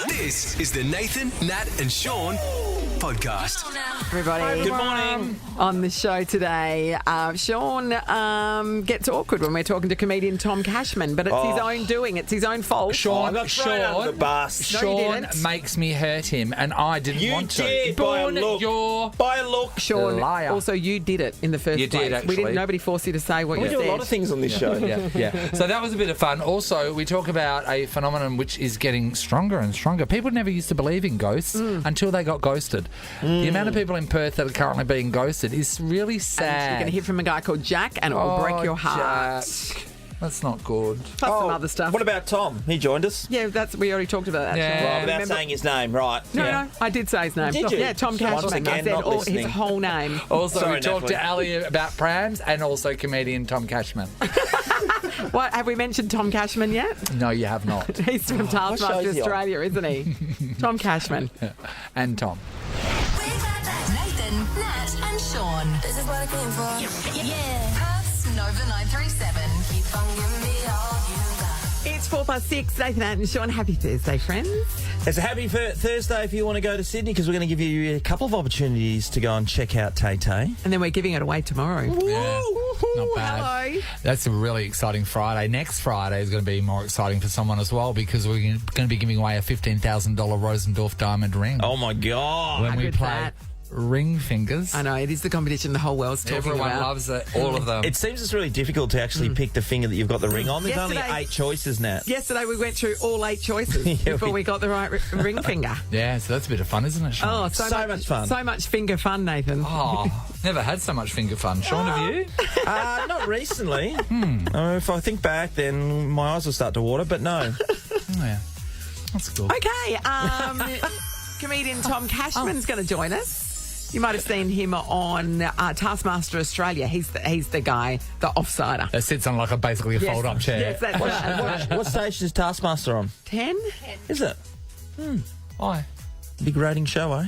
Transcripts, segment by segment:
This is the Nathan, Nat and Sean podcast. Everybody. Good morning. On the show today, Sean gets awkward when we're talking to comedian Tom Cashman, but it's his own doing. It's his own fault. I got thrown under the bus. No, you Sean didn't. makes me hurt him, and I didn't You want to. did by a Born look. your By a look. Sean, Liar. also you did it in the first You place. did, actually. Nobody forced you to say what We you do said. a lot of things on this show. yeah. So that was a bit of fun. Also, we talk about a phenomenon which is getting stronger and stronger. People never used to believe in ghosts until they got ghosted. The amount of people in Perth that are currently being ghosted is really And sad. you're going to hear from a guy called Jack, and it will break your heart. Jack. That's not good. Plus some other stuff. What about Tom? He joined us. Yeah, we already talked about that. Yeah. Sean. Right, without Remember- saying his name, right. No, I did say his name. Did you? Yeah, Tom Once Cashman. I again, said not his listening. whole name. Also, Sorry, we talked to Natalie. Ali about prams and also comedian Tom Cashman. What, have we mentioned Tom Cashman yet? No, you have not. He's from show Taskmaster is he on? Australia, isn't he? Tom Cashman. And Tom. Nathan, Nat, and Sean. This is what I came for. Yeah. Perth's Nova 937. Keep on giving me all you got. It's 6:04. Nathan, Nat and Sean. Happy Thursday, friends. It's a happy Thursday if you want to go to Sydney, because we're going to give you a couple of opportunities to go and check out Tay Tay. And then we're giving it away tomorrow. Yeah, not bad. Hello. That's a really exciting Friday. Next Friday is going to be more exciting for someone as well, because we're going to be giving away a $15,000 Rosendorff diamond ring Oh, my God. when How we good's play that? Ring Fingers. I know, it is the competition the whole world's talking Everyone about. loves it. All of them. It seems it's really difficult to actually pick the finger that you've got the ring on. There's only Yesterday- 8 choices, Nat. Yesterday we went through all 8 choices Yeah, before we- we got the right ring finger. Yeah, so that's a bit of fun, isn't it, Sean? Oh, so much fun. So much finger fun, Nathan. Oh, never had so much finger fun. Sean, have you? Not recently. If I think back, then my eyes will start to water, but no. Oh, yeah. That's cool. Okay, comedian Tom Cashman's going to join us. You might have seen him on Taskmaster Australia. He's the guy, the offsider. That sits on like basically a Yes. fold-up chair. Yes, that's right. What station is Taskmaster on? 10? Is it? Why? Big rating show, eh?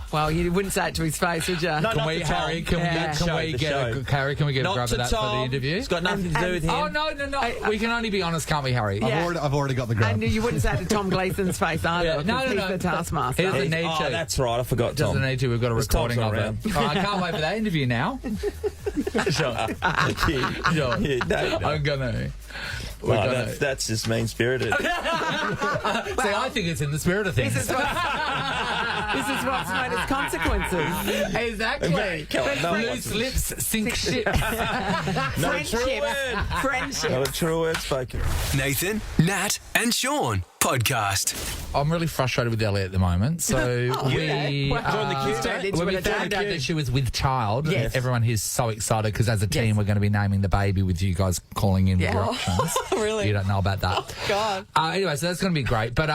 Well, you wouldn't say it to his face, would you? No, Can not we, to Tom. Harry? Can Yeah. we, can we The get show. a Harry? Can we get a Not grab to of that for the Tom. interview? It's got nothing to do with him. Oh no! We can only be honest, can't we, Harry? Yeah. I've already got the grab. And you wouldn't say it to Tom Gleason's face either. Yeah. No, because no, he's no. the Taskmaster. He doesn't need Oh, to. that's right. I forgot Tom. Doesn't need to. We've got a Because recording Tom's of not it. Oh, I can't wait for that interview now. Sure. Yeah, no. I'm gonna. We're No, gonna. that's just mean-spirited. See, I think it's in the spirit of things. This is what's known as consequences. Exactly. No one Loose wants to- lips sink ship. Not a true Friendship. word. Friendship. Not a true word spoken. Nathan, Nat and Sean podcast. I'm really frustrated with Ellie at the moment. So we Well, Join the queue, turned mate. into when we an found agenda. out that she was with child, Yes. everyone here's so excited because as a team Yes. we're going to be naming the baby with you guys calling in with your options. Really? You don't know about that. God. Anyway, so that's going to be great. But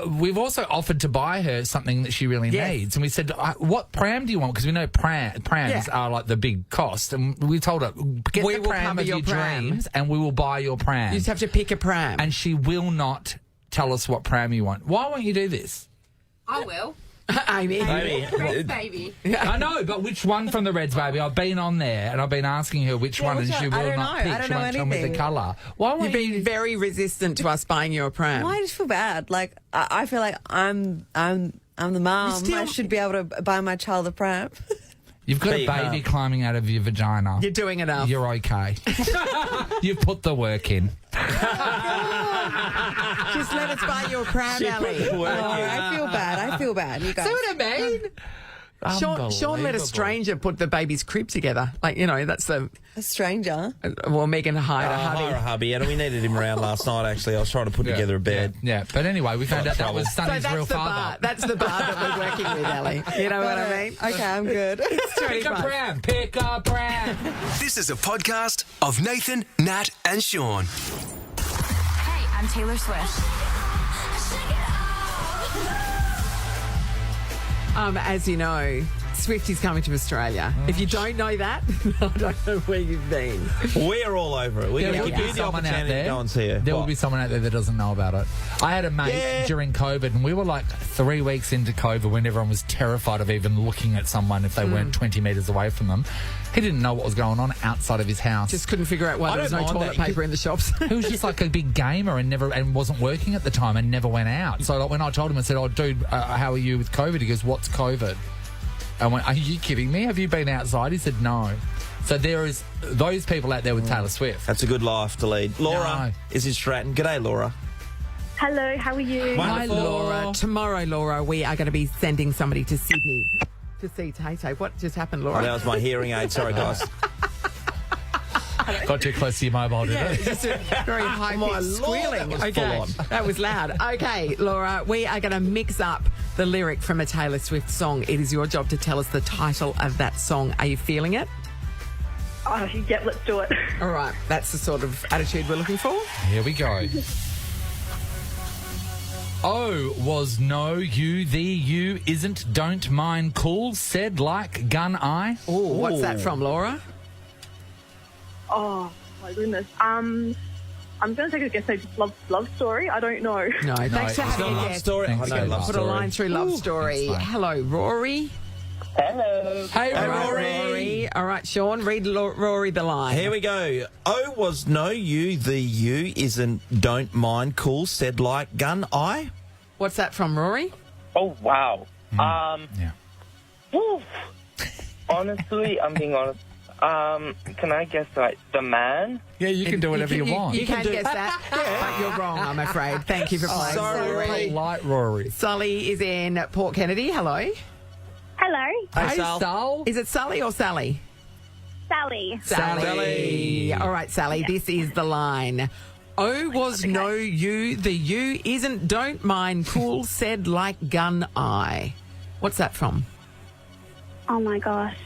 we've also offered to buy her something that she really Yes. needs. And we said, what pram do you want? Because we know prams Yeah. are like the big cost. And we told her, get We the will pram cover of your your pram. dreams and we will buy your pram. You just have to pick a pram. And she will not tell us what pram you want. Why won't you do this? I will. Amy. Maybe. Baby. I know, but which one from the Reds, baby? I've been on there and I've been asking her which one, and which she one? I will don't not know. pick. I don't She know won't tell me the anything. colour. Why won't You've been very resistant to us buying you a pram. I just feel bad. Like I feel like I'm the mom. still- I should be able to buy my child a pram. You've got a Big baby harm. climbing out of your vagina. You're doing enough. You're okay. You've put the work in. Just let us buy you a pram, Ellie. Oh, I feel bad. I feel bad. You guys. See what I mean? Sean let a Unbelievable. stranger put the baby's crib together. Like, you know, that's the... A stranger. Well, Megan hired a Hire hubby. a hubby, and we needed him around last night, actually. I was trying to put together a bed. Yeah, but anyway, we found out that was So Sonny's that's real the bar. father. That's the bar that we're working with, Ellie. You know what I mean? Okay, I'm good. Pick a pram. Pick a pram. This is a podcast of Nathan, Nat and Sean. Hey, I'm Taylor Swift. As you know, Swift is coming to Australia. If you don't know that, I don't know where you've been. We're all over it. We're There going to will give be you the someone out opportunity to there. go and see her. There will What? be someone out there that doesn't know about it. I had a mate during COVID, and we were like 3 weeks into COVID when everyone was terrified of even looking at someone if they weren't 20 metres away from them. He didn't know what was going on outside of his house. Just couldn't figure out why I there was no don't mind toilet that. paper in the shops. He was just like a big gamer and wasn't working at the time and never went out. So like when I told him, I said, "Oh, dude, how are you with COVID?" He goes, "What's COVID?" I went, "Are you kidding me? Have you been outside?" He said, "No." So there is those people out there with Taylor Swift. That's a good life to lead. Laura No. is in Stratton. G'day, Laura. Hello, how are you? Hi, Wonderful. Laura. Tomorrow, Laura, we are going to be sending somebody to Sydney to see Tay-Tay. What just happened, Oh, Laura? that was my hearing aid. Sorry, guys. Got too close to your mobile, did Yeah, it? just a very high My pitched Lord, squealing. that was Okay, full on. that was loud. Okay, Laura, we are going to mix up the lyric from a Taylor Swift song. It is your job to tell us the title of that song. Are you feeling it? Oh, yeah, let's do it. All right, that's the sort of attitude we're looking for. Here we go. Oh, was no, you, the, you, isn't, don't mind, cool, said like, gun, I. Oh, what's that from, Laura? Oh, my goodness. I'm going to take a guess. Say love story. I don't know. No, thanks for It's having not a love guess. story. Thanks, I know Gabe. love Put a story. line through Love Story. Thanks, mate. Hello, Rory. Hello. Hey, Hey, Rory. Rory. All right, Sean, read Rory the line. Here we go. Oh, was no, you, the, you, isn't, don't mind, cool, said like, gun, I. What's that from, Rory? Oh, wow. Yeah. Woo. Honestly, I'm being honest. Can I guess like the man? Yeah, you can do whatever you want. You can guess that, but you're wrong, I'm afraid. Thank you for playing. sorry. Polite Rory. Sully is in Port Kennedy. Hello. Hello, Hey, Sal. Sal. Is it Sully or Sally? Sally. Sally. All right, Sally, this is the line. Oh, was no, you, the you, isn't, don't mind, cool, said like gun, I. What's that from? Oh my gosh.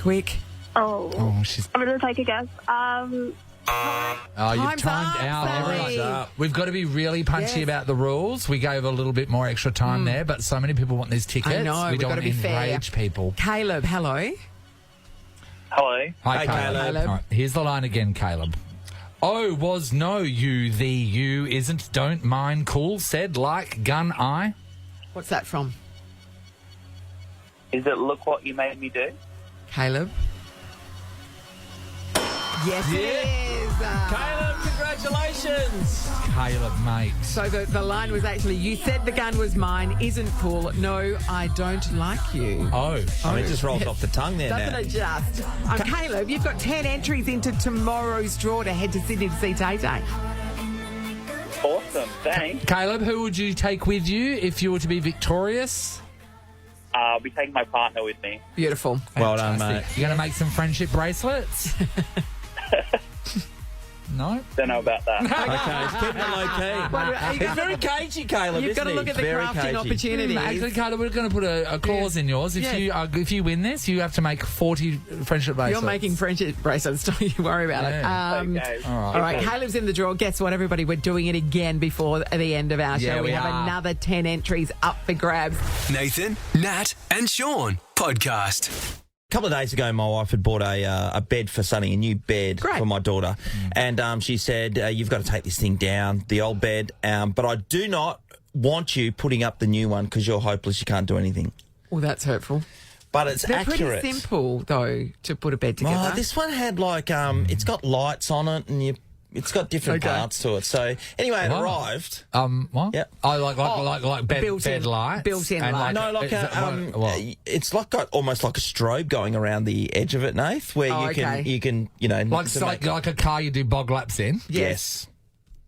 Quick. Oh, she's. I'm going to take a guess. Oh, you've Time's timed up, out. Sally. Everyone. Up. We've got to be really punchy Yes. about the rules. We gave a little bit more extra time there, but so many people want these tickets. I know, we we've don't got to want be to fair. enrage people. Caleb, hello. Hello. Hi, Hey, Caleb. Caleb. All right, here's the line again, Caleb. Oh, was no, you, the, you, isn't, don't mind, cool, said like, gun, I. What's that from? Is it look what you made me do? Caleb. Yes, it is. Caleb, congratulations. Caleb, mate. So the line was actually, you said the gun was mine, isn't cool. No, I don't like you. Oh. I mean, it just rolls off the tongue there Doesn't now. it just? Caleb, you've got 10 entries into tomorrow's draw to head to Sydney to see Tay-Tay. Awesome. Thanks. Caleb, who would you take with you if you were to be victorious? I'll be taking my partner with me. Beautiful. Well done, mate. Fantastic. You're going to make some friendship bracelets? No? Don't know about that. Okay, it's keeping it low key. It's very cagey, Caleb. You've got to isn't look he? at the Very crafting cagey. opportunities. Actually, Caleb, we're going to put a clause in yours. If if you win this, you have to make 40 friendship bracelets. You're making friendship bracelets, don't you worry about Yeah. it. Okay. All right, Caleb's in the draw. Guess what, everybody? We're doing it again before the end of our show. Yeah, we we have are. another 10 entries up for grabs. Nathan, Nat, and Sean podcast. A couple of days ago, my wife had bought a bed for Sonny, a new bed Great. for my daughter. And she said, you've got to take this thing down, the old bed. But I do not want you putting up the new one because you're hopeless. You can't do anything. Oh, that's hurtful. But it's They're accurate. pretty simple, though, to put a bed together. Oh, this one had like, it's got lights on it and it's got different Okay. parts to it. So anyway, it Wow. arrived. What? Yep. Oh, like bed, built-in- bed lights? built-in And lights. No, like is it what? it's like got almost like a strobe going around the edge of it, Nath, where Oh, okay. you can like, to like, make- like a car you do bog laps in? yes.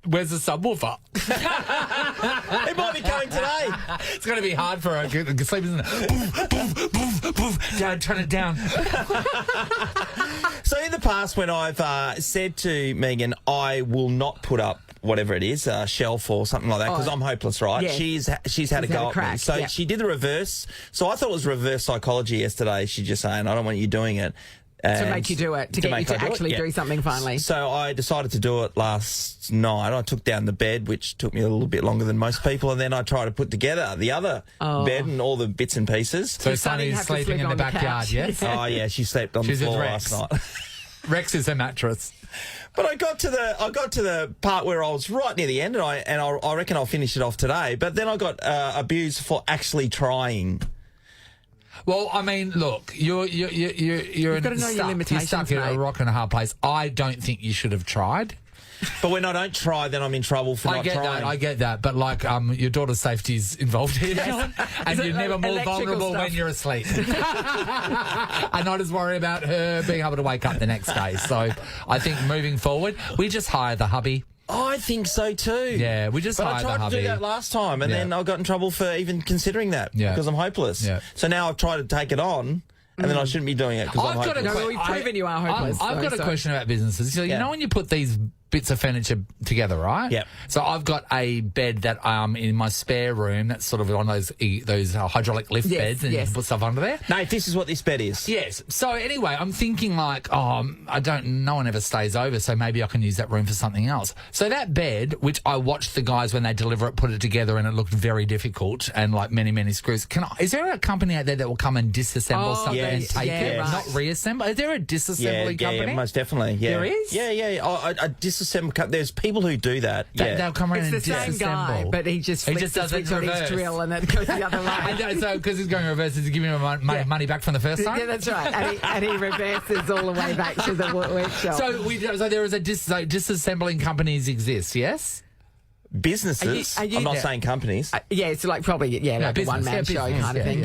Where's the subwoofer? It might be coming today. It's going to be hard for her to sleep, isn't it? Boof, boof, boof, boof. Dad, turn it down. So in the past, when I've said to Megan, I will not put up whatever it is, a shelf or something like that, because I'm hopeless, right? Yeah. She's had a She's go had a at me. crack, So yeah. she did the reverse. So I thought it was reverse psychology yesterday. She's just saying, I don't want you doing it. To make you do it, to get you to actually do something finally. So I decided to do it last night. I took down the bed, which took me a little bit longer than most people, and then I tried to put together the other bed and all the bits and pieces. So Sonny's sleeping in the backyard, yes? Oh, yeah, she slept on the floor last night. Rex is her mattress. But I got to the part where I was right near the end, and I reckon I'll finish it off today. But then I got abused for actually trying. Well, I mean, look, you've got to know your limitations, You're stuck in a rock and a hard place. I don't think you should have tried. But when I don't try, then I'm in trouble for not trying. I get that. But, like, your daughter's safety is involved here, Sean, and you're never more vulnerable when you're asleep. And I just worry about her being able to wake up the next day. So I think moving forward, we just hire the hubby. I think so too. Yeah, we just hired the hubby. I tried to do that last time, and then I got in trouble for even considering that because I'm hopeless. Yeah. So now I've tried to take it on. And then I shouldn't be doing it because I'm hopeless. We've proven you are hopeless. I've got a question about businesses. So, you know when you put these bits of furniture together, right? Yep. So I've got a bed that in my spare room that's sort of on those hydraulic lift beds, and you can put stuff under there. No, this is what this bed is. Yes. So anyway, I'm thinking like, no one ever stays over, so maybe I can use that room for something else. So that bed, which I watched the guys when they deliver it put it together, and it looked very difficult and like many screws. Is there a company out there that will come and disassemble something and take it, not reassemble? Is there a disassembly company? Yeah, most definitely. Yeah. There is? Yeah. There's people who do that. They'll come around and disassemble. It's the same guy, but he just does it on his drill and then goes the other way. So because he's going reverse, is he giving him money back from the first time? Yeah, that's right. And he reverses all the way back to the workshop. So there is disassembling companies exist, yes? Businesses. I'm not saying companies. It's like probably like a one-man show kind of thing.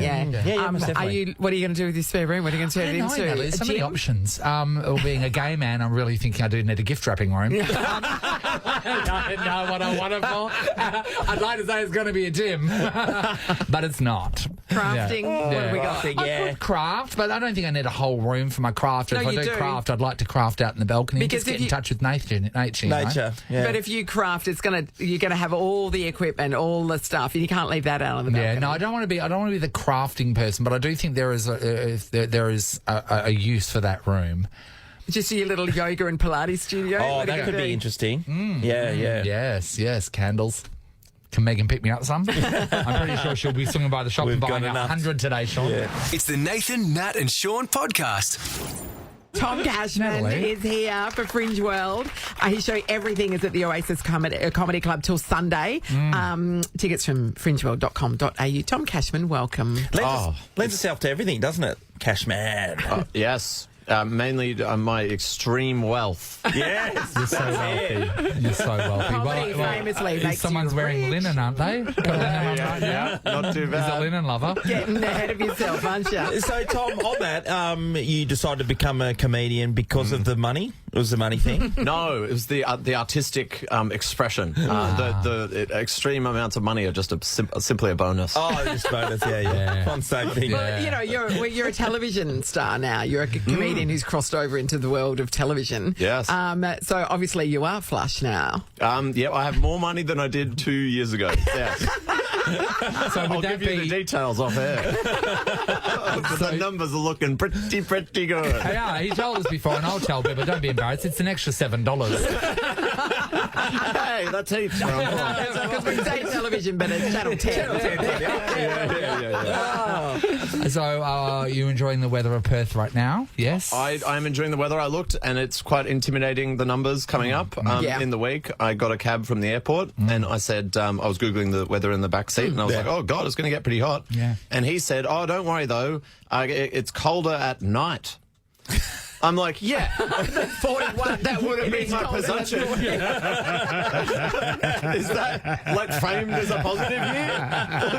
What are you going to do with your spare room? What are you going to turn it into? There's so many options. Or being a gay man, I'm really thinking I do need a gift wrapping room. No, what I want it for. I'd like to say it's going to be a gym, but it's not. Crafting. What have we got? I could craft, but I don't think I need a whole room for my craft. If I do craft, I'd like to craft out in the balcony. Because just get in touch with nature. But if you craft, you're going to have all the equipment, all the stuff, and you can't leave that out on the balcony. Yeah, no, I don't want to be the crafting person, but I do think there is a use for that room. Just your little yoga and Pilates studio. Oh, that could be interesting. Yeah. Yes, candles. Can Megan pick me up some? I'm pretty sure she'll be swinging by the shop and buying 100 today, Sean. Yeah. It's the Nathan, Nat and Sean podcast. Tom Cashman is here for Fringe World. His show Everything is at the Oasis Comedy Club till Sunday. Tickets from fringeworld.com.au. Tom Cashman, welcome. Lends itself to everything, doesn't it? Cashman. Yes. Mainly my extreme wealth. Yes, you're so wealthy. You're so wealthy. Comedy famously makes someone's wearing linen, aren't they? Yeah, not too bad. He's a linen lover. Getting ahead of yourself, aren't you? So, Tom, on that, you decided to become a comedian because of the money? It was the money thing? No, it was the artistic expression. The extreme amounts of money are just simply a bonus. Oh, just bonus, yeah. Fun same thing. Well, you're a television star now. You're a comedian who's crossed over into the world of television. Yes. So obviously you are flush now. I have more money than I did 2 years ago. Yes. So I'll give you the details off air. But the numbers are looking pretty good. Yeah, he told us before, and I'll tell people, don't be embarrassed. It's an extra $7. Hey, that's heaps. Because we say television, but it's Channel 10. Yeah. So, are you enjoying the weather of Perth right now? Yes? I'm enjoying the weather. I looked, and it's quite intimidating, the numbers coming up. In the week, I got a cab from the airport, and I said, I was Googling the weather in the back seat, and I was like, oh, God, it's going to get pretty hot. Yeah. And he said, oh, don't worry, though. It's colder at night. I'm like, 41. That would have been my presumption. Is that like framed as a positive here?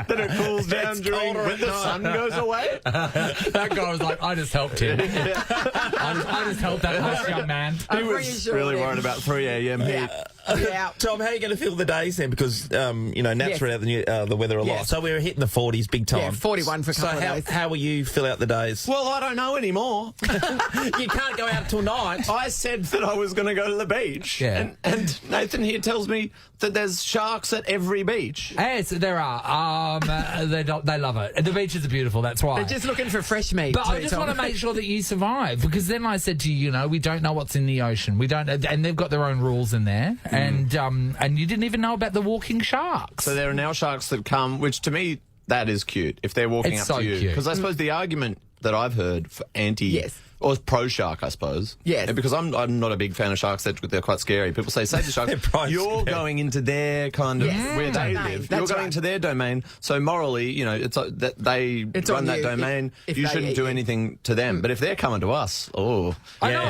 That it cools down during when the sun goes away? That guy was like, I just helped him. I just helped that nice young man. He was really worried about 3 a.m. heat. Yeah. Tom, how are you going to feel the days then? Because, Nat's Yes. read out the weather a lot. Yes. So we were hitting the 40s big time. Yeah, 41 for a couple so of days. how will you fill out the days? Well, I don't know anymore. You can't go out till night. I said that I was going to go to the beach. Yeah. And Nathan here tells me that there's sharks at every beach. Yes, there are. They love it. The beaches are beautiful, that's why. They're just looking for fresh meat. But I too, just Tom. want to make sure that you survive, because then I said to you, we don't know what's in the ocean. We don't, and they've got their own rules in there, and you didn't even know about the walking sharks. So there are now sharks that come, which to me, that is cute, if they're walking It's up so to you. cute. Because I suppose the argument that I've heard for anti... Yes. Or pro-shark, I suppose. Yes. Because I'm not a big fan of sharks. They're quite scary. People say, save the They're sharks. quite You're scary. going into their kind of... Yes. where they Domain. live. That's You're going right. into their domain. So morally, it's that they It's run on that you domain. if You they shouldn't eat do you. anything to them. But if they're coming to us, I know.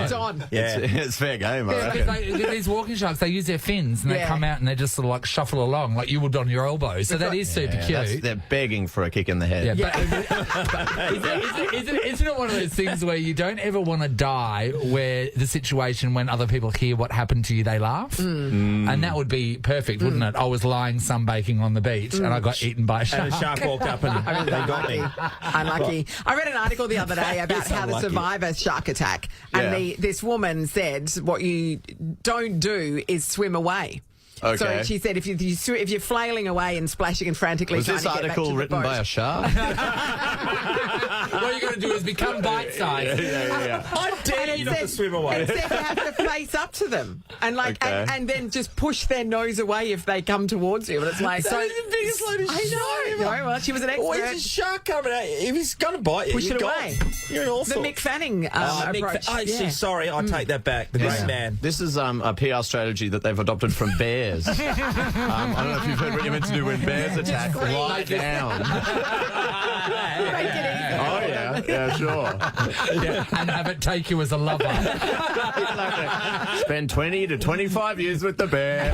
It's on. Yeah. it's fair game, I Because reckon. these walking sharks, they use their fins and they Yeah. come out and they just sort of like shuffle along like you would on your elbow. So that is super cute. They're begging for a kick in the head. Yeah, but isn't it one of those things where you don't ever want to die where the situation when other people hear what happened to you, they laugh? And that would be perfect, wouldn't it? I was lying sunbaking on the and I got eaten by a shark. And a shark walked up and they got me. Unlucky. I read an article the other day about It's how to unlucky. survive a shark attack, and Yeah. this woman said what you don't do is swim away. Okay. So she said if you're flailing away and splashing and frantically Was trying this to get back to article the written boat, by a shark? What you're going to do is become bite-sized. yeah. I dare you not to swim away. It said you have to face up to them and Okay. and then just push their nose away if they come towards you. But it's like That is the biggest load of shit I know. ever. Well, she was an expert. Or it's a shark coming at you. If he's going to bite you, Push you're it gone. away. You're in all The sorts. Mick Fanning Mick approach. Actually, sorry, I take that back. The great man. This is a PR strategy that they've adopted from bears. I don't know if you've heard what you're meant to do when bears attack. Lie down. Oh, yeah, sure. And have it take you as a lover. Spend 20 to 25 years with the bear.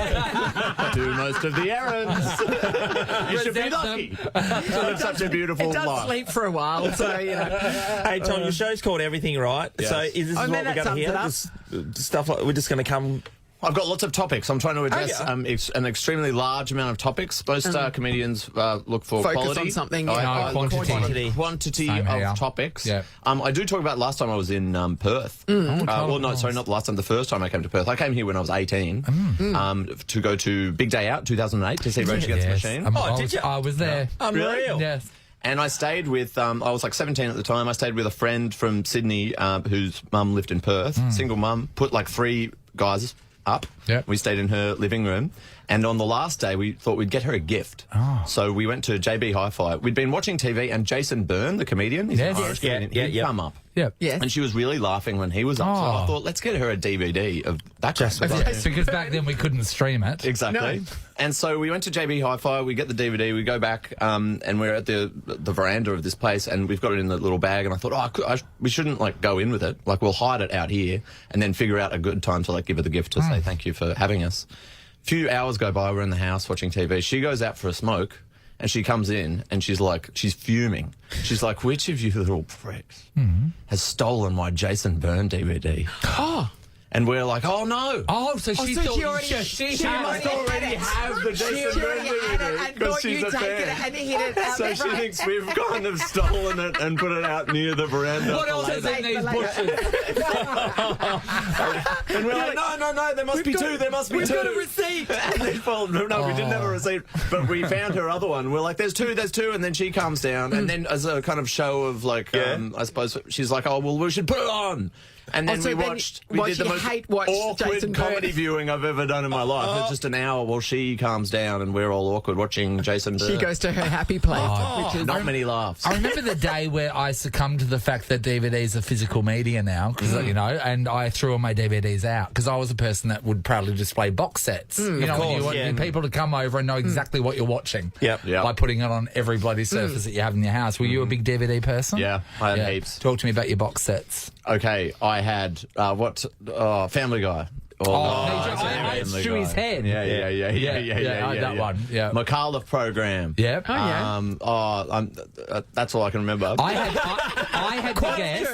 Do most of the errands. You should be Resent lucky to live such a beautiful It does life. sleep for a while, so Hey, Tom, your show's called Everything Right. Yes. So is this Oh, what man, we're that going to hear? sums Just stuff like we're just going to come. I've got lots of topics. I'm trying to address yeah. an extremely large amount of topics. Most comedians look for Focus quality. on something, I yeah. look for Quantity. quantity Same here. of topics. Yeah. I do talk about last time I was in Perth. Well, no, sorry, not the last time. The first time I came to Perth. I came here when I was 18 to go to Big Day Out 2008 to see Rage Against the Machine. Did you? I was there. Unreal. Yes. And I stayed with, I was like 17 at the time. I stayed with a friend from Sydney whose mum lived in Perth, single mum, put like 3 guys up. Yep. We stayed in her living room. And on the last day, we thought we'd get her a gift. So we went to JB Hi-Fi. We'd been watching TV, and Jason Byrne, the comedian, he's Yes. an Irish Yeah, comedian, yeah, he'd yeah. come up. Yep. Yes. And she was really laughing when he was up. So I thought, let's get her a DVD of that. Because back then we couldn't stream it. Exactly. No. And so we went to JB Hi-Fi, we get the DVD, we go back, and we're at the veranda of this place, and we've got it in the little bag, and I thought, we shouldn't, like, go in with it. Like, we'll hide it out here, and then figure out a good time to, like, give her the gift to say thank you for having us. A few hours go by, we're in the house watching TV. She goes out for a smoke, and she comes in, and she's fuming. She's like, which of you little pricks has stolen my Jason Byrne DVD? And we're like, oh no! Oh, so she so thought she already- she she had must it. already have the Jason She Byrne already had it DVD and because thought she's you'd a taken fan. it and hid it out So the she front. thinks we've kind of stolen it and put it out near the veranda. What else is in these bushes? And we're like, no, there must be two, there must be We've two. got a receipt. And then, well, no, we didn't have a receipt, but we found her other one. We're like, there's two, and then she calms down, and then as a kind of show of like, I suppose she's like, oh, well, we should put it on. And then so we then watched. you- We did the you most hate-watched awkward Jason Byrne. comedy viewing I've ever done in my life. It's just an hour while she calms down, and we're all awkward watching Jason Byrne. She goes to her happy place, which is Not many laughs. I remember the day where I succumbed to the fact that DVDs are physical media now, because and I threw all my DVDs out because I was a person that would proudly display box sets. You know, when you want people to come over and know exactly what you're watching. Yep. By putting it on every bloody surface that you have in your house. Were you a big DVD person? Yeah, I had heaps. Talk to me about your box sets. Okay, I had Family Guy. Stewie's head. Yeah. That one. Yeah. McAuliffe program. Yep. Oh, yeah. That's all I can remember. I had to guess.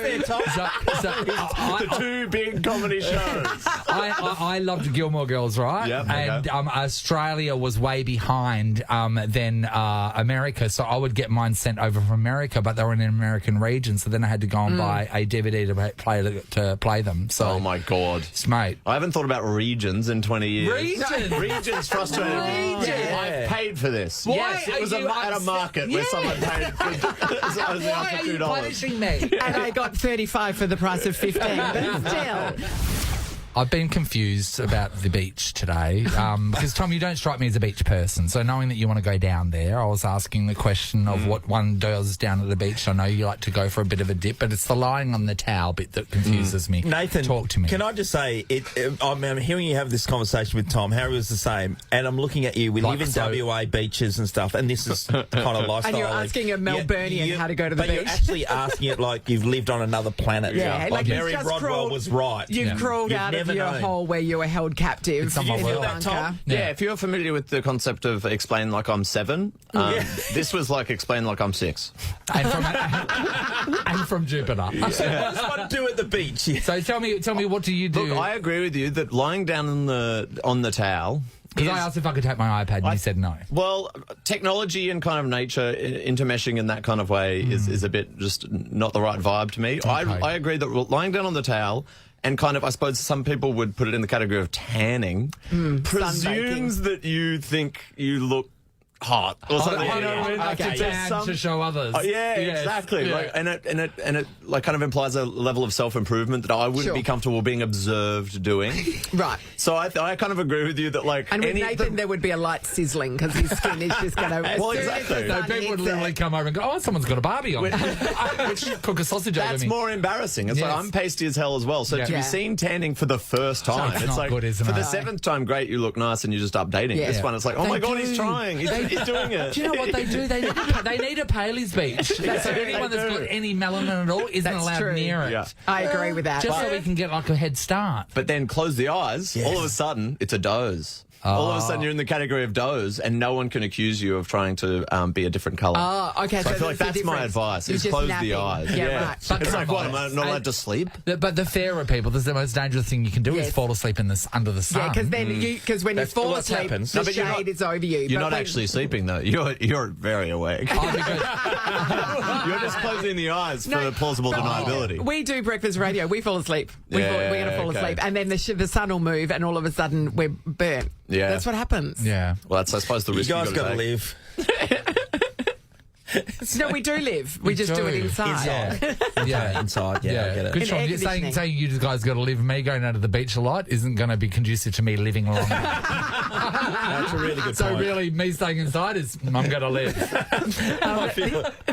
The two big comedy shows. I loved Gilmore Girls, right? Yep, and Australia was way behind than America, so I would get mine sent over from America, but they were in an American region, so then I had to go and buy a DVD to play them. So, Oh my God, mate. I haven't thought about regions in 20 years. Regions frustrated me. I paid for this. Why yes, it was are you at a market where someone paid for Why are you $2. punishing me? And I got 35 for the price of 15. But still. I've been confused about the beach today because, Tom, you don't strike me as a beach person. So knowing that you want to go down there, I was asking the question of what one does down at the beach. I know you like to go for a bit of a dip, but it's the lying on the towel bit that confuses me. Nathan, talk to me. Can I just say, I'm hearing you have this conversation with Tom. Harry was the same. And I'm looking at you. We live in WA beaches and stuff, and this is kind of lifestyle. And you're asking a Melburnian how to go to the beach. But you're actually asking it like you've lived on another planet. Yeah, like you've Mary just Rodwell was right. You've crawled out of your hole where you were held captive. It's on my in world. the bunker. Yeah, if you're familiar with the concept of explain like I'm 7, this was like explain like I'm 6. And from Jupiter. What's one do at the beach? So tell me, what do you do? Look, I agree with you that lying down on the towel. Because I asked if I could take my iPad and you said no. Well, technology and kind of nature intermeshing in that kind of way is a bit just not the right vibe to me. Okay. I agree that lying down on the towel and kind of, I suppose some people would put it in the category of tanning, presumes that you think you look hot or something. You know what I mean? Like to tan to show others. Exactly. Yeah. Like, and it like kind of implies a level of self-improvement that I wouldn't be comfortable being observed doing. Right. So I kind of agree with you that like and with Nathan there would be a light sizzling because his skin is just going to. Well, exactly. So people would literally come over and go, "Oh, someone's got a Barbie on." Cook a sausage over me. That's more embarrassing. It's like I'm pasty as hell as well. So to be seen tanning for the first time, it's it's not like good, isn't for it? the 7th time, great, you look nice and you're just updating. Yeah. This one, it's like, oh my God, he's trying. He's doing it. Do you know what they do? They need a Paley's beach. So anyone that's got any melanin at all isn't allowed near it. Yeah. I agree with that. Just so we can get like a head start. But then close the eyes. All of a sudden, it's a doze. All of a sudden, you're in the category of doze, and no one can accuse you of trying to be a different colour. Oh, okay. So I feel like that's my advice: is close the eyes. Yeah, right. But it's like, what? Am I not allowed to sleep? But the fairer people, the most dangerous thing you can do is fall asleep under the sun. Yeah, because then when you fall asleep, the shade is over you. You're not actually sleeping though. You're very awake. You're just closing the eyes for plausible deniability. We do breakfast radio. We fall asleep. We're going to fall asleep, and then the sun will move, and all of a sudden we're burnt. Yeah, that's what happens. Yeah. Well, that's I suppose the risk you guys got to live. No, we do live. We just do it inside. Inside. Yeah, I get it. Good job. You're saying you guys got to live. Me going out to the beach a lot isn't going to be conducive to me living longer. That's a really good point. So really, me staying inside is I'm going to live.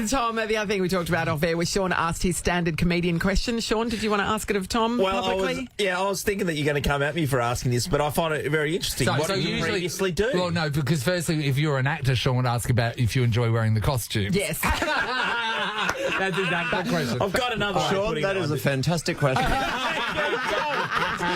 Tom, the other thing we talked about off air was Sean asked his standard comedian question. Sean, did you want to ask it of Tom publicly? I was thinking that you're going to come at me for asking this, but I find it very interesting. What do you previously do? Well, no, because firstly, if you're an actor, Sean would ask about if you enjoy wearing the costume. Yes. That's exactly the question. I've got another one. Sean, that is a fantastic question.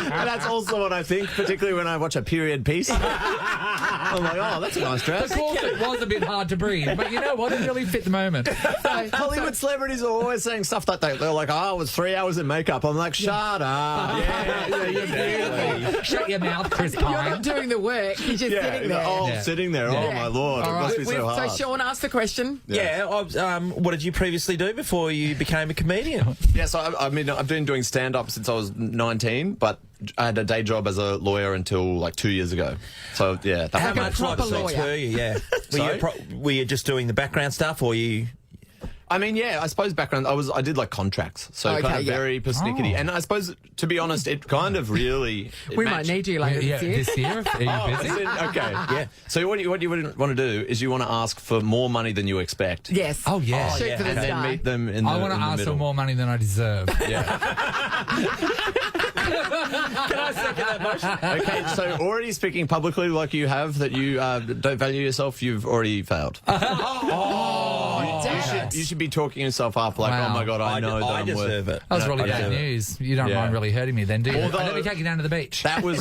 And that's also what I think, particularly when I watch a period piece. I'm like, oh, that's a nice dress. Of course, it was a bit hard to breathe, but you know what? It really fit the moment. Hollywood celebrities are always saying stuff like that. They're like, oh, it was 3 hours in makeup. I'm like, shut up. Yeah, shut your mouth, Chris Pine. You're not doing the work. You're just sitting there. Sitting there. Oh, my Lord. It must be so hard. So Sean asked the question. What did you previously do before you became a comedian? Yeah, so I mean, I've been doing stand-up since I was 19, but I had a day job as a lawyer until like 2 years ago. So, yeah. How much lawyer were you? Yeah. Were you just doing the background stuff or you... I mean, yeah, I suppose background, I did like contracts, so kind of very persnickety. And I suppose, to be honest, it kind of really... We might need you later this year. This year? Are you busy? Okay, yeah. So what you want to do is you want to ask for more money than you expect. Yes. Oh, yeah. Shoot for the and sky. then meet them in the I want to ask for more money than I deserve. Yeah. Can I second that motion? Okay, so already speaking publicly like you have, that you don't value yourself, you've already failed. Damn. You should be talking yourself up like, Wow. oh my God, I know that I I'm deserve worth. it. That was really I bad deserve it. news. You don't Yeah. mind really hurting me then, do you? Although- Let me take you down to the beach. That was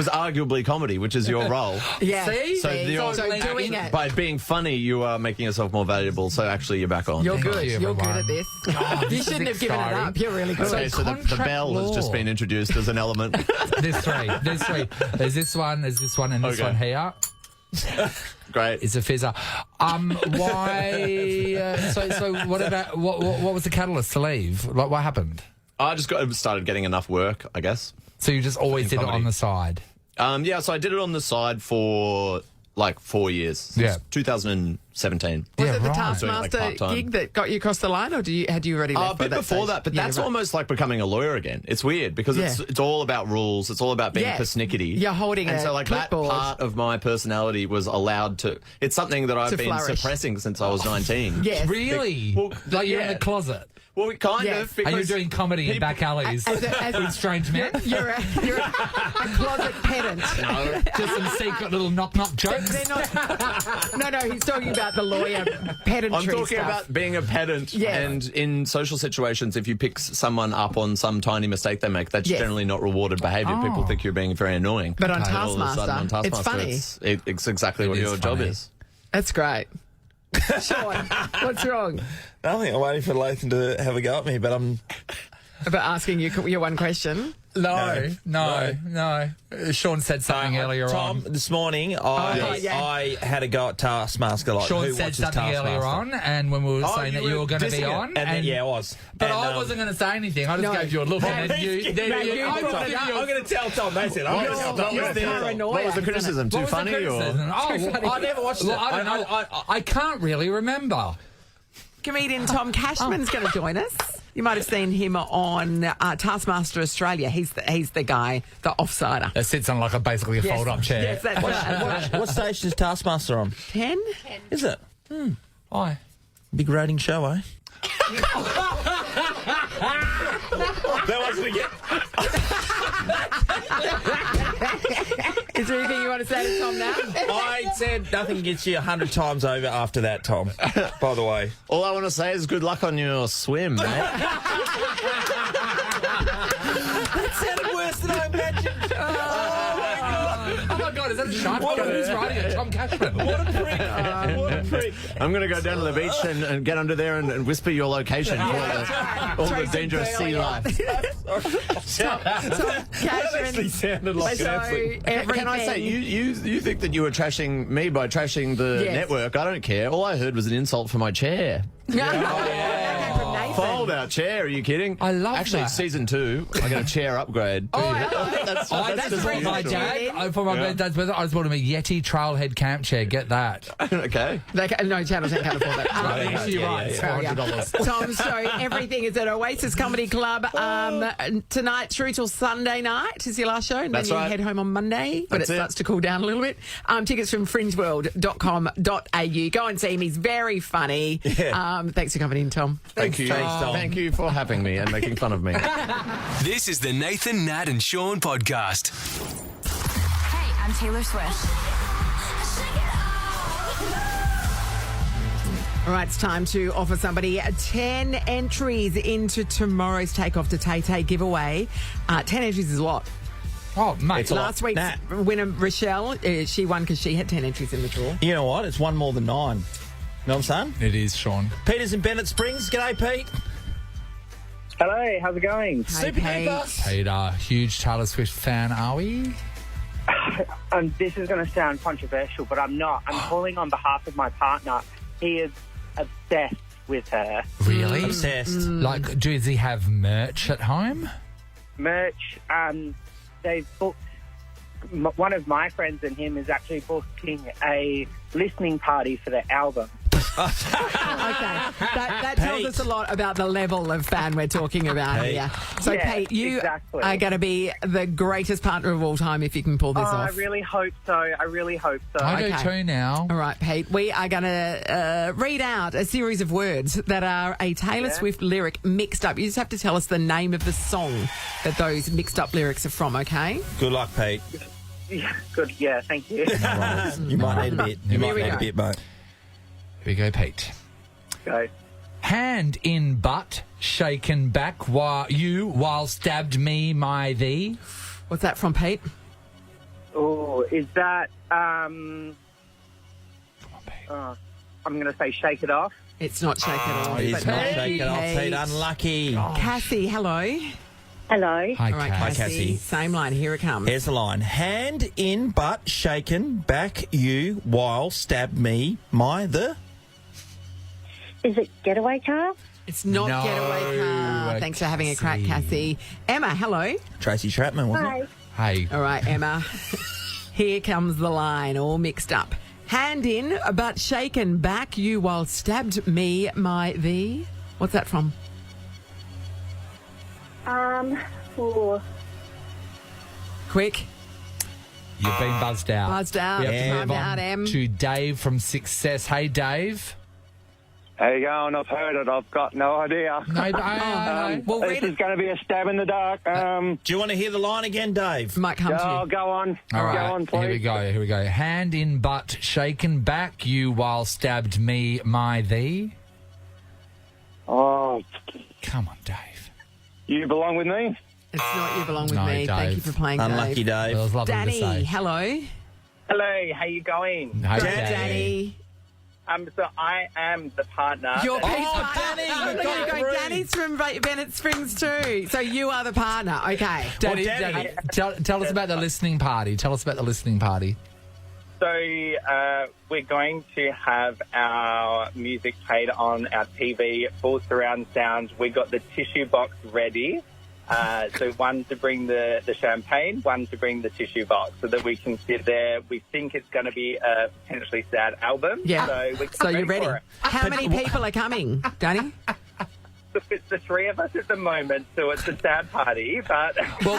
arguably comedy, which is your role. Yeah. See? So you're- So doing it. By being funny, you are making yourself more valuable. So actually, you're back on. You're Thank good. you, You're good everyone. at this. Oh, You this is shouldn't have given it exciting. up. You're really good. Okay, so the Contract bell has just law. been introduced as an element. There's three. There's this one, and this Okay. one here. Great. It's a fizzer. Why? So what about what was the catalyst to leave? Like, what happened? I just started getting enough work, I guess. So you just always did it comedy. on the side. Yeah, so I did it on the side for like 4 years. Since Yeah. 2017. Was Yeah, it the right. Taskmaster Doing it, like, part-time. gig that got you across the line, or had you already left A by bit before stage? that, but Yeah, that's right. almost like becoming a lawyer again. It's weird because it's all about rules. It's all about being Yeah. persnickety. You're holding and a so like clipboard. that part of my personality was allowed to. It's something that I've To been flourish. suppressing since I was 19. Yes. Really? Well, Like you're in yeah. the closet. Well, kind Yes. of. And you're because doing comedy in back alleys As with strange men? You're a closet pedant. Just some secret little knock-knock jokes? They're not. No, he's talking about the lawyer pedantry I'm talking stuff. about being a pedant, Yeah. and in social situations, if you pick someone up on some tiny mistake they make, that's Yes. generally not rewarded behaviour. People think you're being very annoying. But on And all of a sudden, Taskmaster, on it's funny. it's exactly what is your job funny. is. That's great. Sean, what's wrong? Nothing. I'm waiting for Lathan to have a go at me, but I'm. About asking you your one question. No. Sean said something earlier Tom, on. this morning, yeah. I had a go at Taskmaster. Like, Sean who said watches something Taskmaster? earlier on, and when we were saying that you were going to be dissing it. on, And then, yeah, I was. but And, I wasn't going to say anything. I just gave you a look, and then you. I'm going to tell Tom. That's it. I'm going to tell Tom. You're paranoia. What was the criticism? Too What was the funny, or criticism? Oh, well, I never watched it. I don't know. I can't really remember. Comedian Tom Cashman's going to join us. You might have seen him on Taskmaster Australia. He's the guy, the offsider. It sits on like basically a Yes. fold-up chair. Yes, that's right. What station is Taskmaster on? 10? Is it? Why? Big rating show, eh? That wasn't again. Is there anything you want to say to Tom now? I said nothing gets you 100 times over after that, Tom. By the way. all I want to say is good luck on your swim, mate. That sounded worse than I imagined. Oh my God, is that a shark? Who's writing it? Tom Cashman. What a prick. What a prick. I'm going to go down to the beach and get under there and whisper your location for all the dangerous sea life. Tom Cashman. sounded like So Can I say, you think that you were trashing me by trashing the Yes. network? I don't care. All I heard was an insult for my chair. Fold our chair. Are you kidding? I love Actually, that. season 2, I get a chair upgrade. that's That's just for my usual. dad. For my dad's birthday, I just bought him a Yeti Trailhead camp chair. Get that. Okay. No, Channel 10 can't afford that. Actually, you're right. It's $400. Tom's show, everything is at Oasis Comedy Club tonight through till Sunday night is your last show, and That's then you right. head home on Monday when That's it it. starts to cool down a little bit. Tickets from fringeworld.com.au. Go and see him. He's very funny. Yeah. Thanks for coming in, Tom. Thank you. Thanks, Tom. Thank you for having me and making fun of me. This is the Nathan, Nat, and Sean podcast. Hey, I'm Taylor Swift. All right, it's time to offer somebody 10 entries into tomorrow's Takeoff to Tay-Tay giveaway. 10 entries is a lot. Oh, mate. It's a lot. Last week's Nat. winner, Rochelle, she won because she had 10 entries in the draw. You know what? It's one more than 9. Know what I'm saying? It is, Sean. Peter's in Bennett Springs. G'day, Pete. Hello, how's it going? Super Pete. duper. Peter, huge Taylor Swift fan, are we? This is going to sound controversial, but I'm not. I'm calling on behalf of my partner. He is obsessed with her. Really? Obsessed. Like, does he have merch at home? Merch, they've booked... One of my friends and him is actually booking a listening party for the album. Okay, that tells Pete. us a lot about the level of fan we're talking about Pete. here. So, Yeah, Pete, you exactly. are going to be the greatest partner of all time if you can pull this I off. really hope so. I really hope so. I do Okay. too now. All right, Pete, we are going to read out a series of words that are a Taylor Swift lyric mixed up. You just have to tell us the name of the song that those mixed up lyrics are from, okay? Good luck, Pete. Yeah, good. Yeah, thank you. You might need a bit. You Here might we need go. a bit, mate. Here we go, Pete. go. Hand in butt, shaken back while stabbed me, my thee. What's that from, Pete? Oh, is that... I'm going to say Shake It Off. It's not Shake It Off. It's but not thank Shake you, It Off, Pete. Unlucky. Cassie, hello. Hello. Hi, All right, Cass. Cassie. Same line. Here it comes. Here's the line. Hand in butt, shaken back you while stabbed me, my the... Is it Getaway Car? It's not No, Getaway Car. Thanks for having a crack, Cassie. Emma, hello. Tracy Chapman, wasn't it? Hey. All right, Emma. Here comes the line, all mixed up. Hand in, but shaken back you while stabbed me, my thee. What's that from? Quick. You've been buzzed out. Buzzed out. We have to Time move out, on Em. to Dave from Success. Hey, Dave. How you going? I've heard it. I've got no idea. No, I Well, This read is it. going to be a stab in the dark. Do you want to hear the line again, Dave? Might come to Oh, you. go on. All Go right, on, please. here we go. Hand in butt, shaken back you while stabbed me, my thee. Oh, Come on, Dave. you belong with me? It's not You Belong With No, Me. Thank you Dave. for playing, Unlucky, Dave. It Dave. was lovely to Danny, say. hello. Hello, how you going? Hey, Danny. So I am the partner. Your that- Pete's partner. Danny, Oh, you look, got you're going, through. Danny's from Bennett Springs too. So you are the partner. Okay. Danny, Well, Danny- tell us about the listening party. Tell us about the listening party. So we're going to have our music played on our TV, full surround sound. We got the tissue box ready. So one to bring the champagne, one to bring the tissue box so that we can sit there. We think it's going to be a potentially sad album. Yeah. So, You're ready. for it. How many people are coming, Danny? It's the three of us at the moment, so it's a sad party. But Well,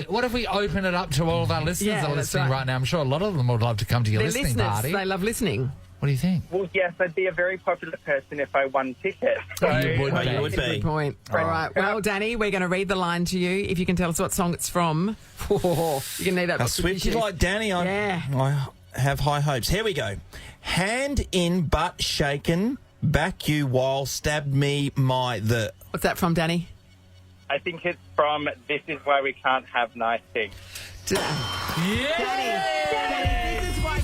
what if we open it up to all of our listeners Yeah, that are that's listening right. right now? I'm sure a lot of them would love to come to your They're listening listeners. party. They love listening. What do you think? well, yes, I'd be a very popular person if I won tickets. So, You would be. You would Good be. point. All right. Well, Danny, we're going to read the line to you. If you can tell us what song it's from, you're going to need that. How box of swift you tissue. like Danny. Yeah. I have high hopes. Here we go. Hand in butt shaken back you while stabbed me, my the... What's that from, Danny? I think it's from This Is Why We Can't Have Nice Things. Danny, this is why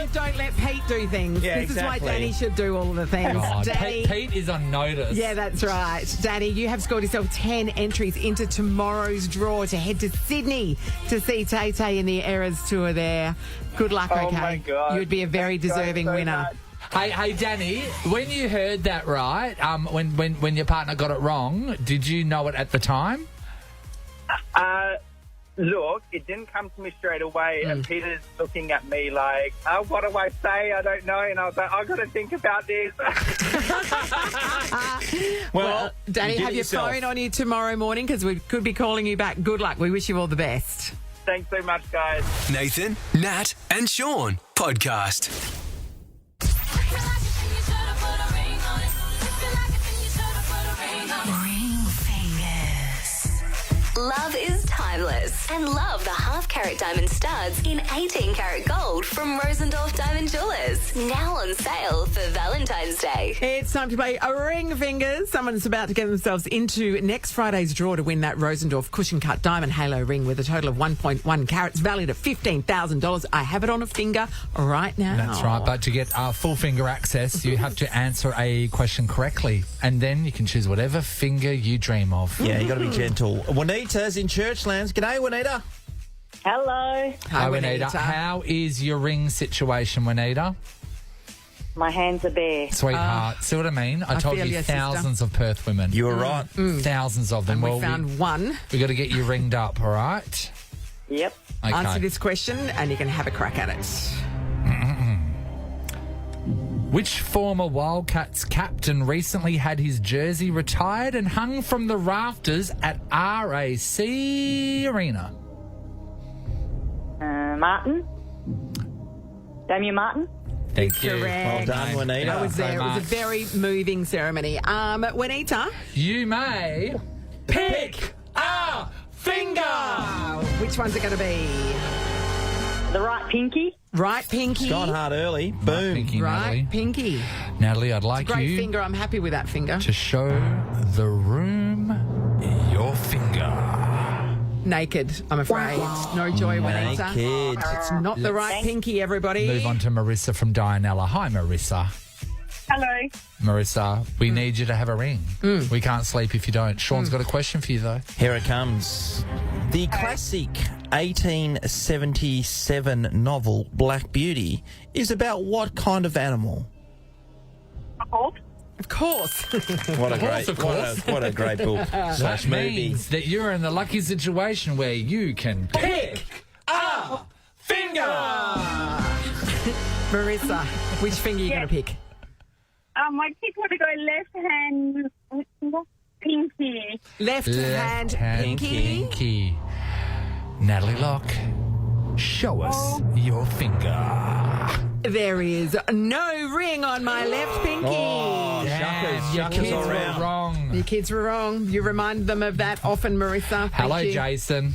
you don't let Pete do things. Yeah, this is why exactly. Danny should do all of the things. God, Danny, Pete is on notice. yeah, that's right. Danny, you have scored yourself 10 entries into tomorrow's draw to head to Sydney to see Tay Tay in the Eras Tour there. Good luck, Oh, okay? my God. You would be a very Thanks, guys, deserving so winner. much. Hey, Danny, when you heard that, right, when your partner got it wrong, did you know it at the time? Look, it didn't come to me straight away, and Peter's looking at me like, what do I say? I don't know. And I was like, I've got to think about this. Well, Danny, you did have it your yourself. phone on you tomorrow morning because we could be calling you back. Good luck. We wish you all the best. Thanks so much, guys. Nathan, Nat, and Sean podcast. Ring fingers. Love is timeless. And love the half-carat diamond studs in 18-carat gold from Rosendorff Diamond Jewelers. Now on sale for Valentine's Day. It's time to play a Ring Fingers. Someone's about to get themselves into next Friday's draw to win that Rosendorff cushion cut diamond halo ring with a total of 1.1 carats valued at $15,000. I have it on a finger right now. That's right, but to get full finger access, you have to answer a question correctly, and then you can choose whatever finger you dream of. Yeah, you got to be gentle. Juanita's in Churchlands. G'day, Juanita. Hello. Hi, Juanita. How is your ring situation, Juanita? My hands are bare. Sweetheart, see what I mean? I told feel you you, sister. thousands of Perth women. You were right. Thousands of them. And we found one. we got to get you ringed up, all right? Yep. Okay. Answer this question and you can have a crack at it. Which former Wildcats captain recently had his jersey retired and hung from the rafters at RAC Arena? Martin. Damien Martin. Thank you. Correct. Well done, Juanita. I was there. It was a very moving ceremony. Juanita, You may pick a finger. which one's it going to be? The right pinky. Right pinky. It's gone hard early. Boom. Pinky, Right Natalie. pinky. Natalie, I'd like Great you finger. I'm happy with that finger. to show the room your finger. Naked, I'm afraid. No joy, Juanita. Naked. It's not the right pinky, everybody. Move on to Marissa from Dianella. Hi, Marissa. Hello. Marissa, we need you to have a ring. We can't sleep if you don't. Sean's got a question for you, though. Here it comes. The classic 1877 novel Black Beauty is about what kind of animal? Of course. What a great, of course. What a great book That slash movie. means that you're in the lucky situation where you can pick a finger. Marissa, which finger are you going to pick? My kids want to go left hand pinky. Left hand pinky. pinky. Natalie Locke, show us your finger. There is no ring on my left pinky. Oh, Damn, your shuckers kids all were round. wrong. Your kids were wrong. You remind them of that often, Marissa. Thank Hello, you. Jason.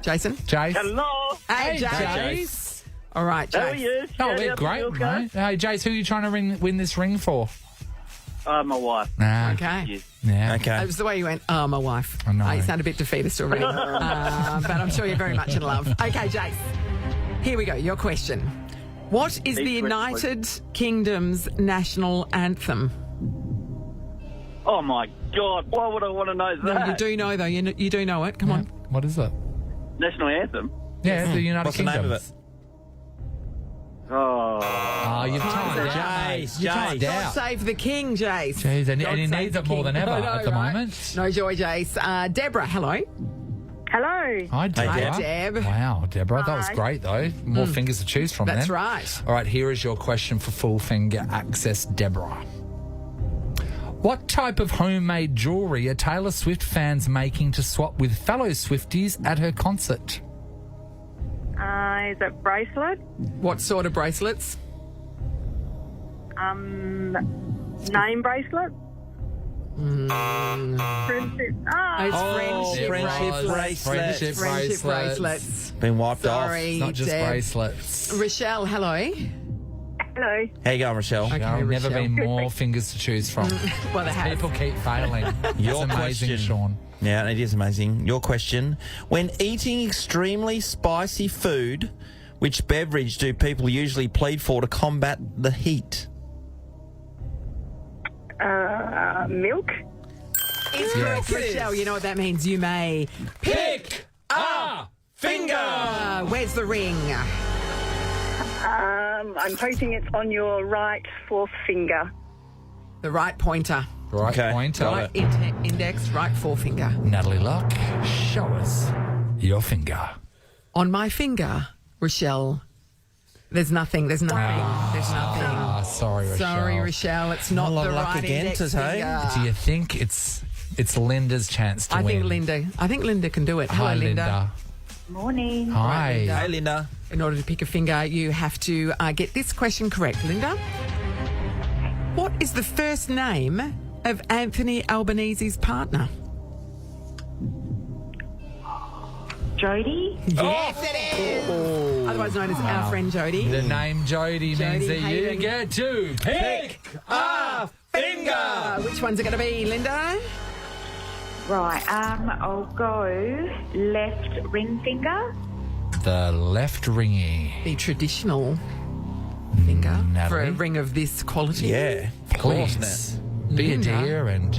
Jason? Jace. Hello. Hey, Hey, Jace. All right, How are Jace. you? Oh, Shout we're out to great, Milka. mate. Hey, Jace, who are you trying to win this ring for? My wife. Nah. Okay. Yes. Yeah. Okay. It was the way you went, oh, my wife. I know. Oh, you sound a bit defeatist already. But I'm sure you're very much in love. Okay, Jace. Here we go. Your question. What is the Please, United Kingdom's national anthem? Oh my God! Why would I want to know that? No, you do know, though. You do know it. Come on. What is it? National anthem. Yeah, the United What's the Kingdom. name of it? Oh. Oh, you've timed out. Jace, You timed Jace. God out. save the king, Jace. Jeez, and God he save needs the it more king. than ever I know, at the right? moment. No joy, Jace. Deborah, hello. Hello. Hi, Deborah. Deb. Wow, Deborah, that was Hi. great, though. More fingers to choose from That's then. right. All right, here is your question for full finger access, Deborah. What type of homemade jewellery are Taylor Swift fans making to swap with fellow Swifties at her concert? Is it bracelet? What sort of bracelets? Name bracelet? Friendship. It's friendship friendship bracelets. bracelets. Friendship bracelets. Been wiped Sorry, It's not just Deb. bracelets. Rochelle, hello. Hello. How you going, Rochelle? Okay, There have never Rochelle. been more fingers to choose from. Well, they have. People keep failing. Your It's amazing, question. Sean. Yeah, it is amazing. Your question. When eating extremely spicy food, which beverage do people usually plead for to combat the heat? Milk? It's correct, Rochelle. You know what that means. You may pick a finger. Where's the ring? I'm hoping it's on your right forefinger. The right pointer. Right Okay, pointer. got Right it. index, right forefinger. Natalie Locke, show us your finger. On my finger, Rochelle, there's nothing. There's nothing. There's nothing. Ah, sorry, Rochelle. Sorry, Rochelle. It's not Not a lot the of luck right again, index Tay. finger. Do you think it's Linda's chance to I win? think Linda can do it. Hello, Hi, Linda. Morning. Hi. Linda. Hey, Linda. In order to pick a finger, you have to get this question correct, Linda. What is the first name of Anthony Albanese's partner? Jodie? Yes, it is. Otherwise known as our friend Jodie. The name Jodie means Jodie that Hayden. you get to pick a finger. Which one's it going to be, Linda? Right, I'll go left ring finger. The left ringy. The traditional finger for a Natalie? ring of this quality. Yeah, of course. Please be a Linda. dear and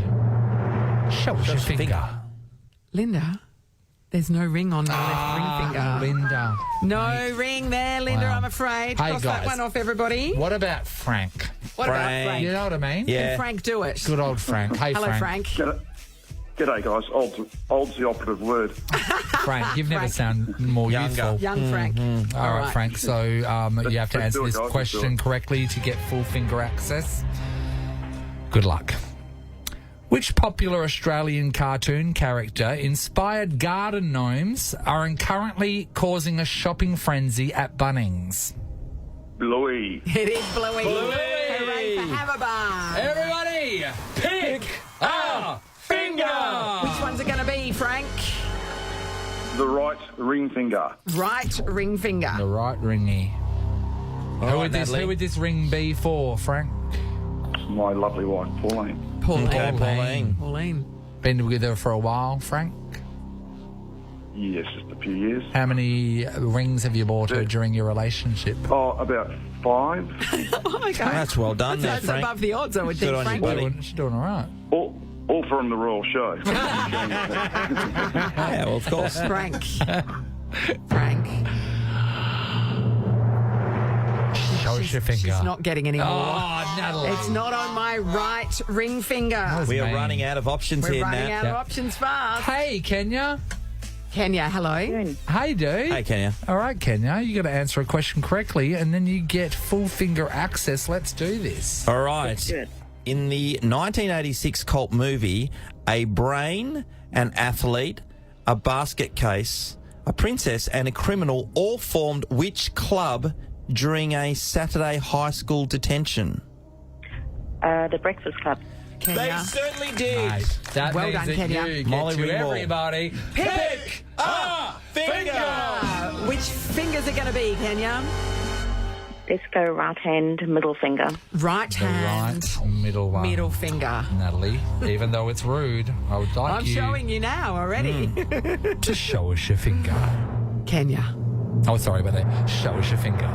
show us your finger. Linda, there's no ring on the left ring finger. Linda. No ring there, Linda, Wow. I'm afraid. Hey, Cross that guys. one off, everybody. What about Frank? What about Frank. Frank? You know what I mean? Yeah. Can Frank do it? Good old Frank. Hey, Hello, Frank. G'day, guys. Old's the operative word. Frank, you've never Frank. sounded more Younger. youthful. Young Frank. All right, Frank. So you have to Let's answer do it, this guys. Let's do question it. correctly to get full finger access. Good luck. Which popular Australian cartoon character inspired garden gnomes are currently causing a shopping frenzy at Bunnings? Bluey. It is Bluey. Bluey. Hooray for Hammerbar. Everybody, pick a finger. Which one's it going to be, Frank? The right ring finger. Right ring finger. The right ringy. All right, Natalie. Who would this ring be for, Frank? My lovely wife, Pauline. Pauline. Okay, Pauline. Pauline. Been together for a while, Frank? Yes, just a few years. How many rings have you bought her during your relationship? Oh, about 5. Okay. That's well done there, That's Frank. above the odds, I would Good think, on you, Frank. buddy. She's doing all right. All from the Royal Show. Yeah, well, of course. Frank. Frank. Show us your finger. She's not getting any more. Oh, Natalie. It's not on my right ring finger. We are mean. running out of options We're here, running Nat. out of options fast. Hey, Kenya. Kenya, hello. Hey, dude. Hey, Kenya. All right, Kenya. You got to answer a question correctly, and then you get full finger access. Let's do this. All right. In the 1986 cult movie, a brain, an athlete, a basket case, a princess, and a criminal all formed which club during a Saturday high school detention? The Breakfast Club. Kenya. They certainly did. Mate, that Well means done, that Kenya. you get Molly to Ringwald. everybody. Pick a finger. Which fingers are going to be, Kenya? Let's go right hand, middle finger. Right The hand, right middle one. middle finger. Natalie, even though it's rude, I would like I'm you showing you now already. to show us your finger. Kenya. Oh, sorry about that. Show us your finger.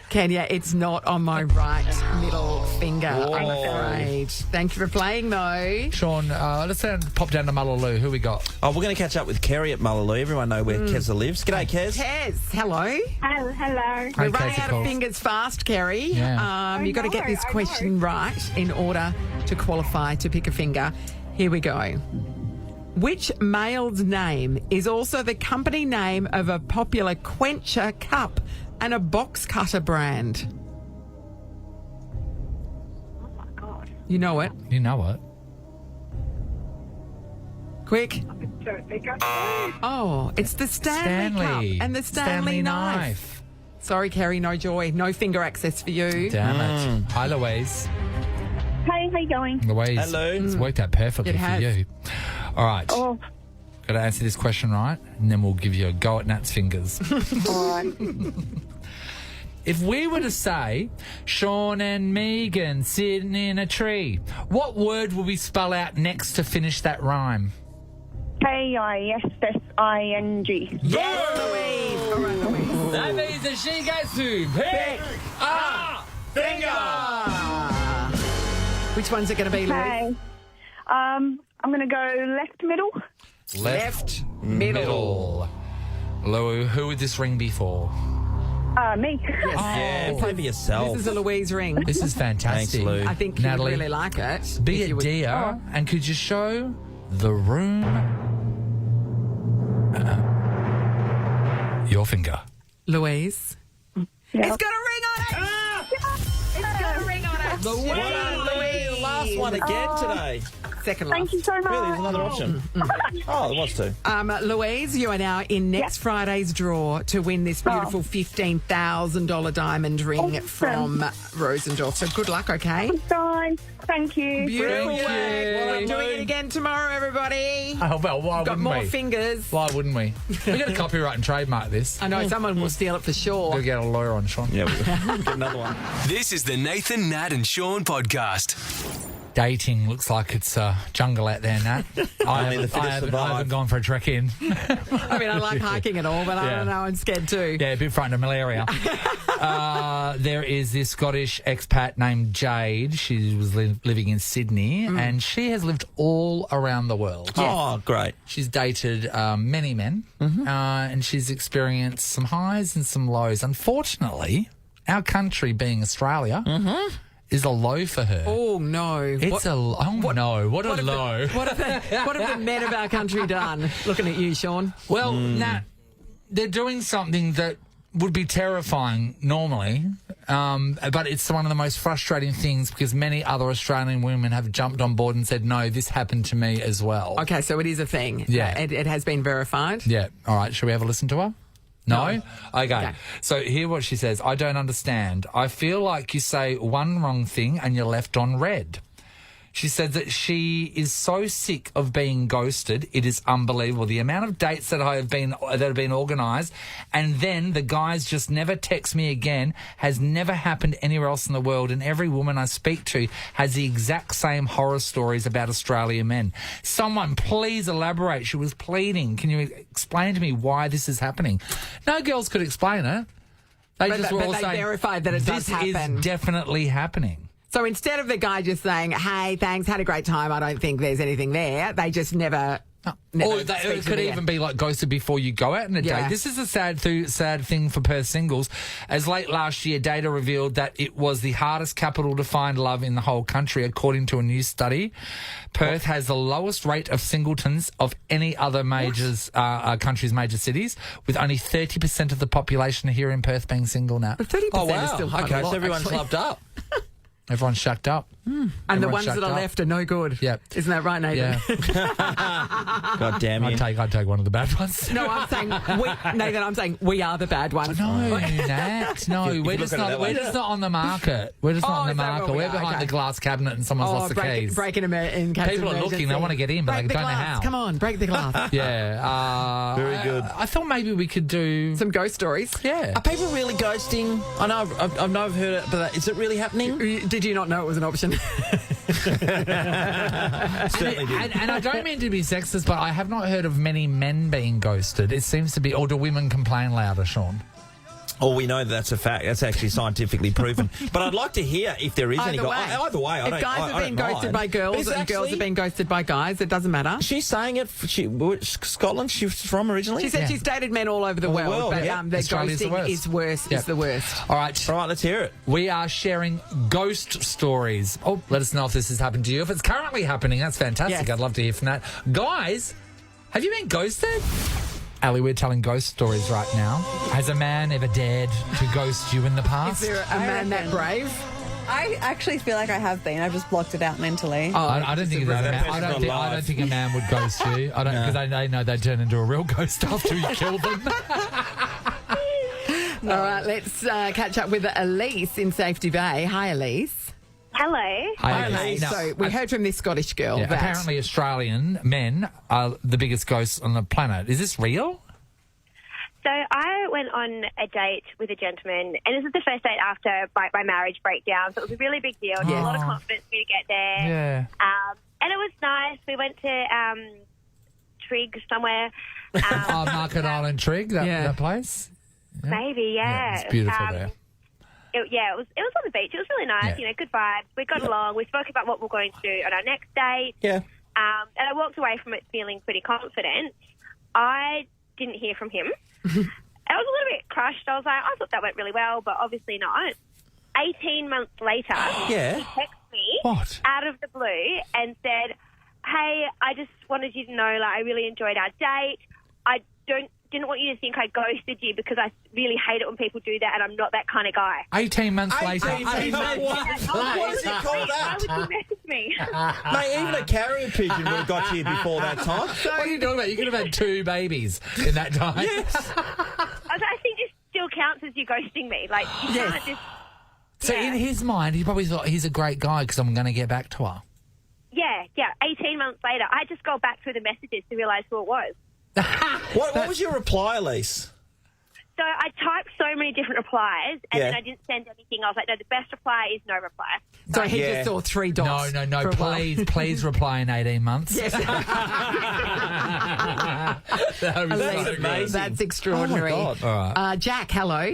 Kenya, it's not on my right middle finger, I'm afraid. Thank you for playing, though. Sean, let's pop down to Mullaloo. Who we got? Oh, we're going to catch up with Kerry at Mullaloo. Everyone know where Keza lives. G'day, Kez. Kez, hello. Hello. Hey, We're running Kez, out of of course. fingers fast, Kerry. Yeah. You've got to get this question right in order to qualify to pick a finger. Here we go. Which male's name is also the company name of a popular Quencher cup and a box cutter brand? Oh, my God. You know it. You know it. Quick. Don't think I Oh, it's the Stanley Cup and the Stanley knife. Sorry, Kerry, no joy. No finger access for you. Damn it. Hi, Louise. Hey, how you going? Louise. Hello. It's worked out perfectly It for has. you. All right. Oh, Got to answer this question right, and then we'll give you a go at Nat's fingers. all right. If we were to say Sean and Megan sitting in a tree, what word would we spell out next to finish that rhyme? K-I-S-S-I-G. Yes, Louise. All right, Louise. That means that she gets to pick a finger. Which one's it going to be, Louise? Okay. I'm going to go left middle. Left middle. Lou, who would this ring be for? Me. Yeah, play for yourself. This is a Louise ring. This is fantastic. Thanks, Lou. I think you Natalie, would really like it. Be if a you would- dear, and could you show the room your finger? Louise. Yep. It's got a ring on it. It's got a ring on it. Louise, last one again today. Second last. Thank you so much. Really, there's another option. Oh, there was two. Louise, you are now in next Friday's draw to win this beautiful $15,000 diamond ring from Rosendorff. So good luck, okay? Guys, thank you. Beautiful Thank work. you. Well, I'm doing it again tomorrow, everybody. Oh, well, why Got wouldn't more we? fingers. Why wouldn't we? We got to copyright and trademark this. I know someone will steal it for sure. We'll get a lawyer on, Sean. Yeah, we'll get another one. This is the Nathan, Nat, and Sean podcast. Dating looks like it's a jungle out there, Nat. Only the fittest I survive. haven't gone for a trek in. I mean, I like hiking and all, but I Yeah. don't know, I'm scared too. Yeah, a bit frightened of malaria. There is this Scottish expat named Jade. She was living in Sydney, and she has lived all around the world. Oh, great. She's dated many men, and she's experienced some highs and some lows. Unfortunately, our country, being Australia, is a low for her. Oh, no. It's what a low. What a low. What have the men of our country done? Looking at you, Sean. Well, Nat, they're doing something that would be terrifying normally, but it's one of the most frustrating things because many other Australian women have jumped on board and said, no, this happened to me as well. Okay, so it is a thing. Yeah. It has been verified. Yeah. All right. Shall we have a listen to her? No? Okay. Okay. So hear what she says. I don't understand. I feel like you say one wrong thing and you're left on red. She says that she is so sick of being ghosted. It is unbelievable. The amount of dates that have been organised, and then the guys just never text me again, has never happened anywhere else in the world. And every woman I speak to has the exact same horror stories about Australian men. Someone, please elaborate. She was pleading. Can you explain to me why this is happening? No girls could explain it. They But they verified that it does happen. This is definitely happening. So instead of the guy just saying, hey, thanks, had a great time, I don't think there's anything there, they just never Or it could even be like ghosted before you go out on a date. This is a sad thing for Perth singles. As late last year, data revealed that it was the hardest capital to find love in the whole country, according to a new study. Perth has the lowest rate of singletons of any other country's major cities, with only 30% of the population here in Perth being single now. But 30% is still quite a lot, so everyone's actually. clubbed up. Everyone's shucked up. And the ones that are left are no good. Yep. Isn't that right, Nathan? Yeah. God damn you. I'd take one of the bad ones. No, I'm saying we are the bad ones. No, Nat. No, we're just not on the market. We're just not on the market. We're behind the glass cabinet and someone's lost the keys. Breaking them in case People of are looking. They emergency. want to get in, but Break they the don't know glass. how. Come on, break the glass. Yeah. Very good. I thought maybe we could do some ghost stories. Yeah. Are people really ghosting? I know I've heard it, but is it really happening? Did you not know it was an option? Certainly did. And I don't mean to be sexist, but I have not heard of many men being ghosted. It seems to be, or do women complain louder, Sean? Oh, we know that's a fact. That's actually scientifically proven. But I'd like to hear if there is any. Either way, Either way, if guys have been ghosted by girls and girls have been ghosted by guys, it doesn't matter. She's saying it. Scotland. She's from originally. She said she's dated men all over the world, but the Australia's the ghosting worst. is worse. Yep. Is the worst. All right, let's hear it. We are sharing ghost stories. Oh, let us know if this has happened to you. If it's currently happening, that's fantastic. Yes. I'd love to hear from that. Guys, have you been ghosted? Ali, we're telling ghost stories right now. Has a man ever dared to ghost you in the past? Is there a man that brave? I actually feel like I have been. I've just blocked it out mentally. I don't think I don't think a man would ghost you. I don't, because they know they turn into a real ghost after you kill them. All right, let's catch up with Elise in Safety Bay. Hi, Elise. Hello. Hi, Elise. Now, So we heard from this Scottish girl that apparently Australian men are the biggest ghosts on the planet. Is this real? So I went on a date with a gentleman, and this was the first date after my marriage breakdown, so it was a really big deal. It was a lot of confidence for me to get there. Yeah. And it was nice. We went to Trigg somewhere. Market Island Trigg, that place? Yeah. Maybe, yeah. It's beautiful there. It was on the beach. It was really nice, good vibes. We got along. We spoke about what we're going to do on our next date. Yeah. And I walked away from it feeling pretty confident. I didn't hear from him. I was a little bit crushed. I was like, I thought that went really well, but obviously not. 18 months later, he texted me out of the blue and said, hey, I just wanted you to know, I really enjoyed our date. I didn't want you to think I ghosted you because I really hate it when people do that, and I'm not that kind of guy. 18 months later. 18 months. What does he call that? Why would you message me? Mate, even a carrier pigeon would have got you before that time. What are you talking about? You could have had 2 babies in that time. Yes. I think this still counts as you ghosting me. You can't just... So in his mind, he probably thought he's a great guy because I'm going to get back to her. Yeah. 18 months later, I just go back through the messages to realise who it was. What was your reply, Elise? So I typed so many different replies, and then I didn't send anything. I was like, no, the best reply is no reply. So he just saw 3 dots. No. Please reply in 18 months. Yes. That's amazing. That's extraordinary. Oh, my God. All right. Jack, hello.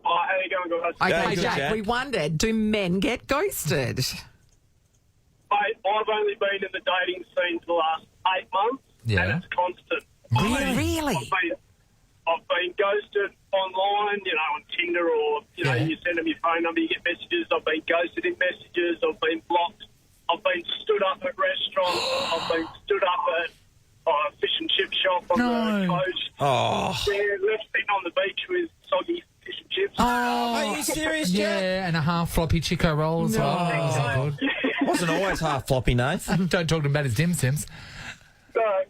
How are you going, guys? Okay, Jack, we wondered, do men get ghosted? I've only been in the dating scene for the last 8 months, and it's constant. Really? I've been ghosted online, on Tinder or, you send them your phone number, you get messages. I've been ghosted in messages. I've been blocked. I've been stood up at restaurants. I've been stood up at a fish and chip shop on the coast. Oh. Yeah, left sitting on the beach with soggy fish and chips. Oh, are you serious, Jack? Yeah, and a half floppy Chico roll as well. Was that good? Wasn't always half floppy, Nath. Don't talk to him about his dim sims. No,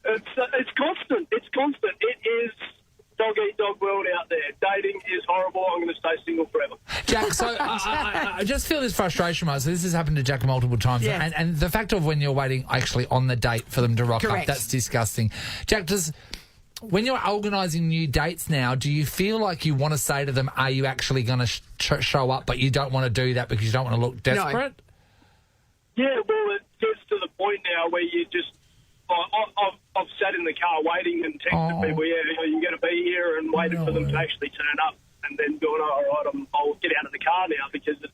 it's constant. It's constant. It is dog-eat-dog world out there. Dating is horrible. I'm going to stay single forever. Jack, so I just feel this frustration, right? So this has happened to Jack multiple times. Yes. And the fact of when you're waiting actually on the date for them to rock up, Correct. that's disgusting. Jack, when you're organising new dates now, do you feel like you want to say to them, are you actually going to show up, but you don't want to do that because you don't want to look desperate? Yeah, well, it gets to the point now where you just... I've sat in the car waiting and texted people, are you going to be here, and waited for them to actually turn up, and then going, all right, I'll get out of the car now, because it's,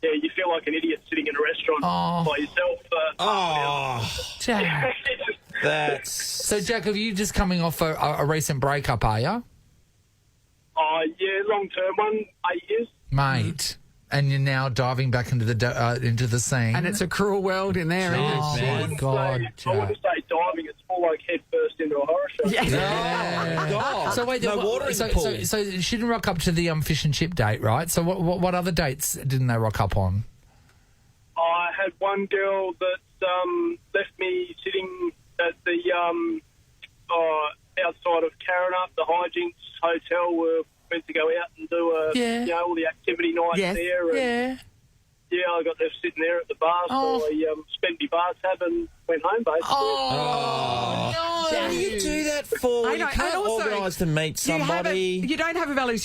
you feel like an idiot sitting in a restaurant by yourself. Jack. That's... So, Jack, have you just coming off a recent breakup, are you? Yeah, long-term one, 8 years. Mate. And you're now diving back into the scene. And it's a cruel world in there, isn't it? Oh, my God, I wouldn't say diving, it's more like head first into a horror show. Yeah. God. So wait, No water in the pool. So she didn't rock up to the fish and chip date, right? So what other dates didn't they rock up on? I had one girl that left me sitting at the outside of Karrinyup, the Hijinks Hotel. We're meant to go out and do all the activity nights there. And I got left sitting there at the bar, so I spent my bar tab and went home, basically. What do you do that for? I know, You can't and also, organise to meet somebody. You don't have a valid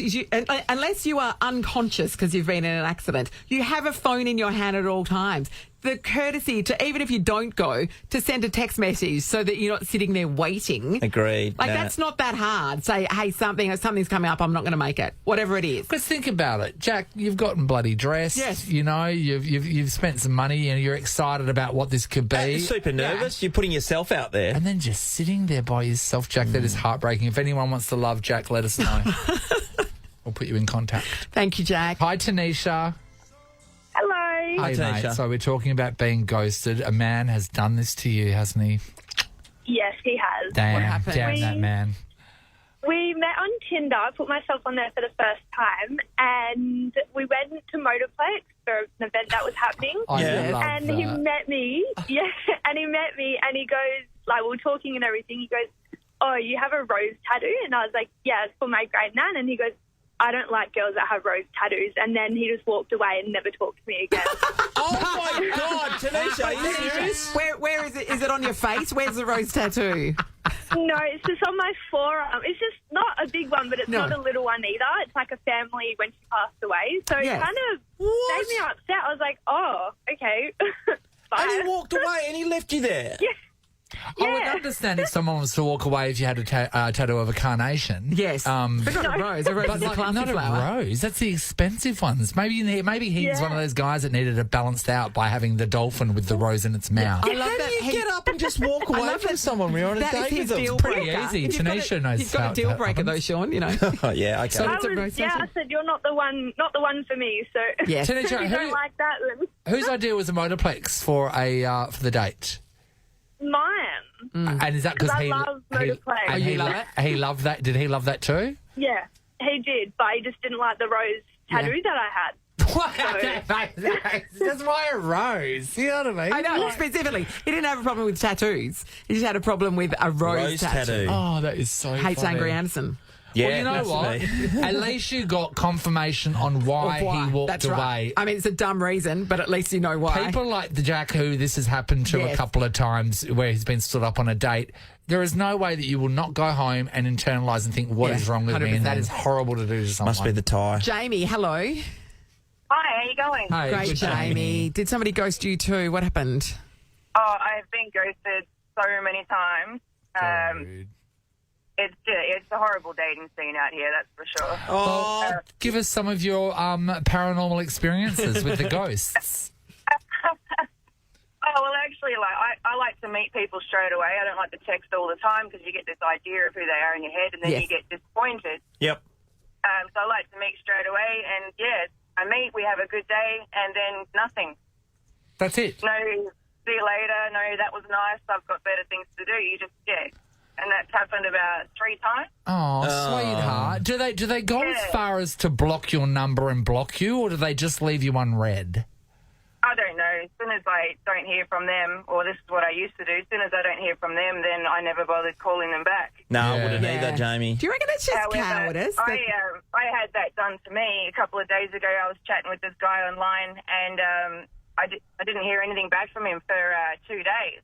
unless you are unconscious because you've been in an accident. You have a phone in your hand at all times. The courtesy to, even if you don't go, to send a text message so that you're not sitting there waiting. Agreed. Like, Nah. that's not that hard. Say, hey, something's coming up, I'm not going to make it. Whatever it is. Because think about it, Jack. You've gotten bloody dressed. Yes. You know, you've spent some money and you're excited about what this could be. You're super nervous. You're putting yourself out there. And then just sitting there by yourself, Jack. That is heartbreaking. If anyone wants to love Jack, let us know. We'll put you in contact. Thank you, Jack. Hi, Tanisha. Hello. Hi, Tanisha. mate. So we're talking about being ghosted. A man has done this to you, hasn't he? Yes, he has. Damn that man. We met on Tinder. I put myself on there for the first time, and we went to Motorplex for an event that was happening. I love and that. he met me. Yeah, and he met me, and he goes, like, we were talking and everything. He goes, "Oh, you have a rose tattoo?" And I was like, "Yeah, it's for my great nan." And he goes, "I don't like girls that have rose tattoos." And then he just walked away and never talked to me again. Oh my God, Tanisha, are you serious? Where is it? Is it on your face? Where's the rose tattoo? No, it's just on my forearm. It's just not a big one, but it's not a little one either. It's like a family when she passed away. So it kind of made me upset. I was like, oh, okay. And he walked away and he left you there. Yeah. I would understand if someone was to walk away if you had a tattoo of a carnation. Yes. But not a rose. A rose But is a classy not flower. a rose. That's the expensive ones. Maybe he's one of those guys that needed it balanced out by having the dolphin with the rose in its mouth. I love How that. do you get up and just walk I away love from that- someone when you're on a that is date his with them? deal pretty breaker. easy. You've got Tanisha a- knows You've got how a deal that breaker though, happens. Sean. You know. Oh, yeah, okay. So it's a I rose tattoo. said, you're not the one for me. So Yes. if Tanisha, you don't like that, then Whose idea was a Motorplex for the date? mine. And is that because I he love Motorplex. and you he love lo- he loved that? Did he love that too? Yeah, he did, but he just didn't like the rose tattoo that I had. That's why a rose. You know what I mean? I know, specifically. He didn't have a problem with tattoos. He just had a problem with a rose tattoo. Oh, that is so Hates funny. Angry Anderson. Yeah, Well, you know that's what? me. At least you got confirmation on why he walked That's away. right. I mean, it's a dumb reason, but at least you know why. People like the Jack who this has happened to a Yes. couple of times where he's been stood up on a date. There is no way that you will not go home and internalise and think, what is wrong with me? And that is horrible to do to someone. Must be the tie. Jamie, hello. Hi, how you going? Hey, Great, good Jamie. Did somebody ghost you too? What happened? Oh, I've been ghosted so many times. It's a horrible dating scene out here, that's for sure. Oh, give us some of your paranormal experiences with the ghosts. Oh, well, actually, I like to meet people straight away. I don't like to text all the time because you get this idea of who they are in your head and then Yes. you get disappointed. Yep. So I like to meet straight away and, I meet, we have a good day, and then nothing. That's it. No, see you later. No, that was nice. I've got better things to do. You just, And that's happened about 3 times. Oh, sweetheart. Do they go as far as to block your number and block you, or do they just leave you unread? I don't know. As soon as I don't hear from them, or this is what I used to do, as soon as I don't hear from them, then I never bothered calling them back. No, I wouldn't either, Jamie. Do you reckon it's just cowardice? I had that done to me a couple of days ago. I was chatting with this guy online, and I didn't hear anything back from him for 2 days.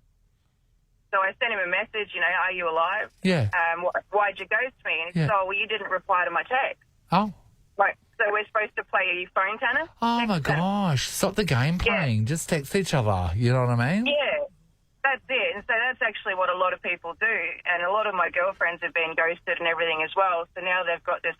So I sent him a message, are you alive? Yeah. Why'd you ghost me? And he said, well, you didn't reply to my text. Oh. Like, so we're supposed to play phone tennis? Oh, my gosh. Stop the game playing. Just text each other. You know what I mean? Yeah, that's it. And so that's actually what a lot of people do. And a lot of my girlfriends have been ghosted and everything as well. So now they've got this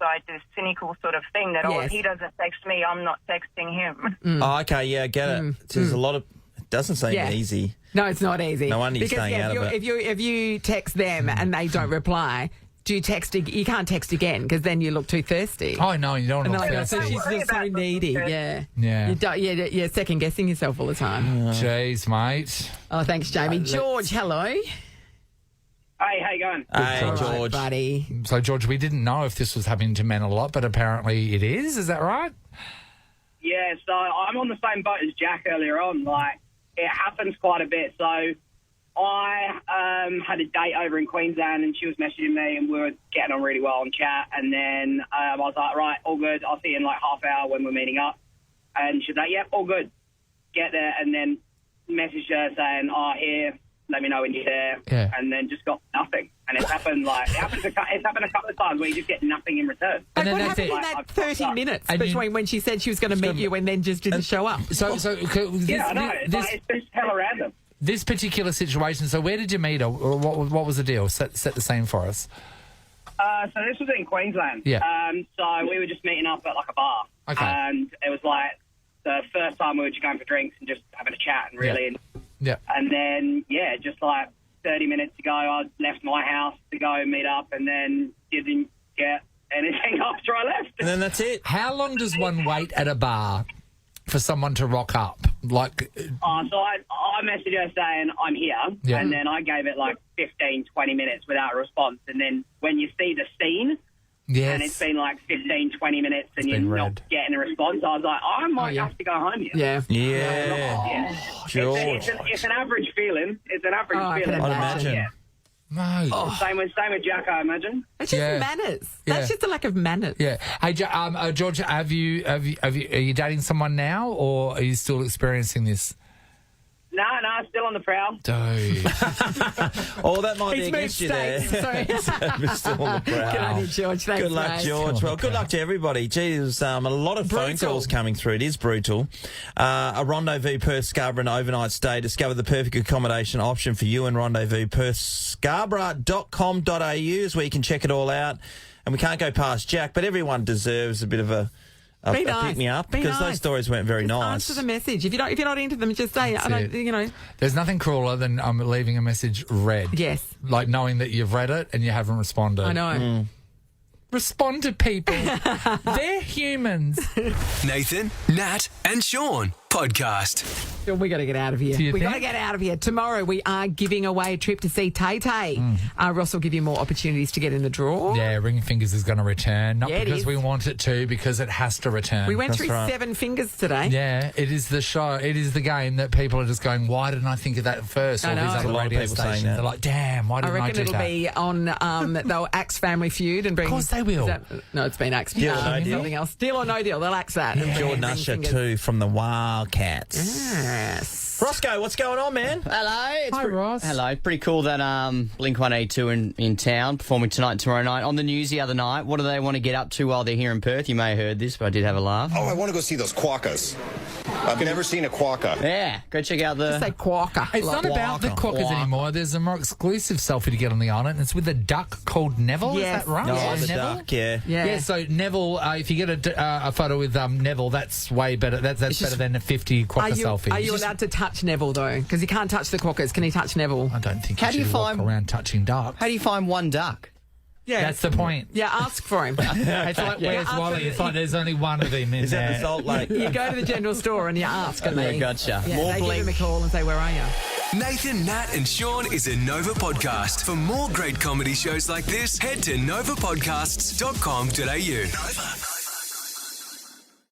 cynical sort of thing that, if he doesn't text me, I'm not texting him. Oh, okay, yeah, I get it. There's a lot of... It doesn't seem easy. No, it's not easy. No wonder you're staying out of it. If you text them and they don't reply... Do you text? You can't text again because then you look too thirsty. Oh no, you don't. So she's just so needy. Yeah. Yeah. You're second guessing yourself all the time. Jeez, mate. Oh, thanks, Jamie. George, hello. Hey, how you going? Hey, George. Buddy. So, George, we didn't know if this was happening to men a lot, but apparently it is. Is that right? Yeah. So I'm on the same boat as Jack earlier on. Like, it happens quite a bit. So. I had a date over in Queensland and she was messaging me and we were getting on really well on chat, and then I was like, right, all good, I'll see you in like half hour when we're meeting up. And she's like, yep, all good. Get there, and then messaged her saying, here, let me know when you're there. Yeah. And then just got nothing. And it's happened it's happened a couple of times where you just get nothing in return. And what happened in that 30 minutes between when she said she was going to meet you and then just didn't show up? Yeah, I know. It's just hella random. This particular situation, so where did you meet her? Or what was the deal? Set the scene for us. So this was in Queensland. Yeah. So we were just meeting up at like a bar. Okay. And it was like the first time we were just going for drinks and just having a chat and really. Yeah. And then, just like 30 minutes ago, I left my house to go meet up and then didn't get anything after I left. And then that's it. How long does one wait at a bar for someone to rock up? So I messaged her saying I'm here, and then I gave it like 15, 20 minutes without a response. And then when you see the scene, and it's been like 15, 20 minutes and you're not getting a response, I was like, I might have to go home here. Yeah. George. It's an average feeling. It's an average feeling. I'd imagine. Yeah. No. Same with Jack, I imagine. It's just manners. That's just a lack of manners. Yeah. Hey, George, are you dating someone now, or are you still experiencing this? No, still on the prowl. Dude. That might be against you there. Sorry. Still on the prowl. Good on you, George. Thanks, Good luck, mate. George. Well, good luck to everybody. Gee, there's a lot of phone calls coming through. It is brutal. A Rendezvous Perth Scarborough and overnight stay. Discover the perfect accommodation option for you and Rendezvous Perth Scarborough.com.au is where you can check it all out. And we can't go past Jack, but everyone deserves a bit of a pick me up because those stories weren't very nice. Answer the message. If you're not into them, just say There's nothing crueler than leaving a message read. Yes. Like knowing that you've read it and you haven't responded. I know. Respond to people. They're humans. Nathan, Nat, and Sean podcast. We got to get out of here. We got to get out of here. Tomorrow we are giving away a trip to see Tay Tay. Ross will give you more opportunities to get in the draw. Yeah, Ring Fingers is going to return. Not Yeah, because we want it to, because it has to return. We went through 7 fingers today. Yeah, it is the show. It is the game that people are just going, why didn't I think of that first? I know. All these A other lot of radio people saying stations. that. They're like, damn, why I didn't I reckon do it'll that? be on they'll axe Family Feud and bring. Of course they will. No, it's been axe. Deal or No Deal? Something else. Deal or No Deal. They'll axe that. Jordan Usher too from the Wildcats. Yes. Roscoe, what's going on, man? Hello. Hi, Ross. Hello. Pretty cool that Blink-182 in town, performing tonight and tomorrow night. On the news the other night, what do they want to get up to while they're here in Perth? You may have heard this, but I did have a laugh. Oh, I want to go see those quokkas. I've never seen a quokka. Yeah, go check out the... Just say quokka. It's not about the quokkas anymore. There's a more exclusive selfie to get on the island. It's with a duck called Neville. Yes. Is that right? Oh, the Neville? duck, yeah. Yeah, so Neville, if you get a photo with Neville, that's way better. That's better than a 50 quokka selfie. Are you allowed to touch Neville, though? Because he can't touch the quokkas. Can he touch Neville? I don't think How you do you should walk find- around touching ducks. How do you find one duck? Yeah. That's the point. Yeah, ask for him. It's like, where's ask Wally? for- It's like there's only one of him in Is there. that the Salt Lake? You go to the general store and you ask, and they... Gotcha. Yeah, More they Blink. give him a call and say, where are you? Nathan, Nat, and Sean is a Nova podcast. For more great comedy shows like this, head to novapodcasts.com.au. Nova.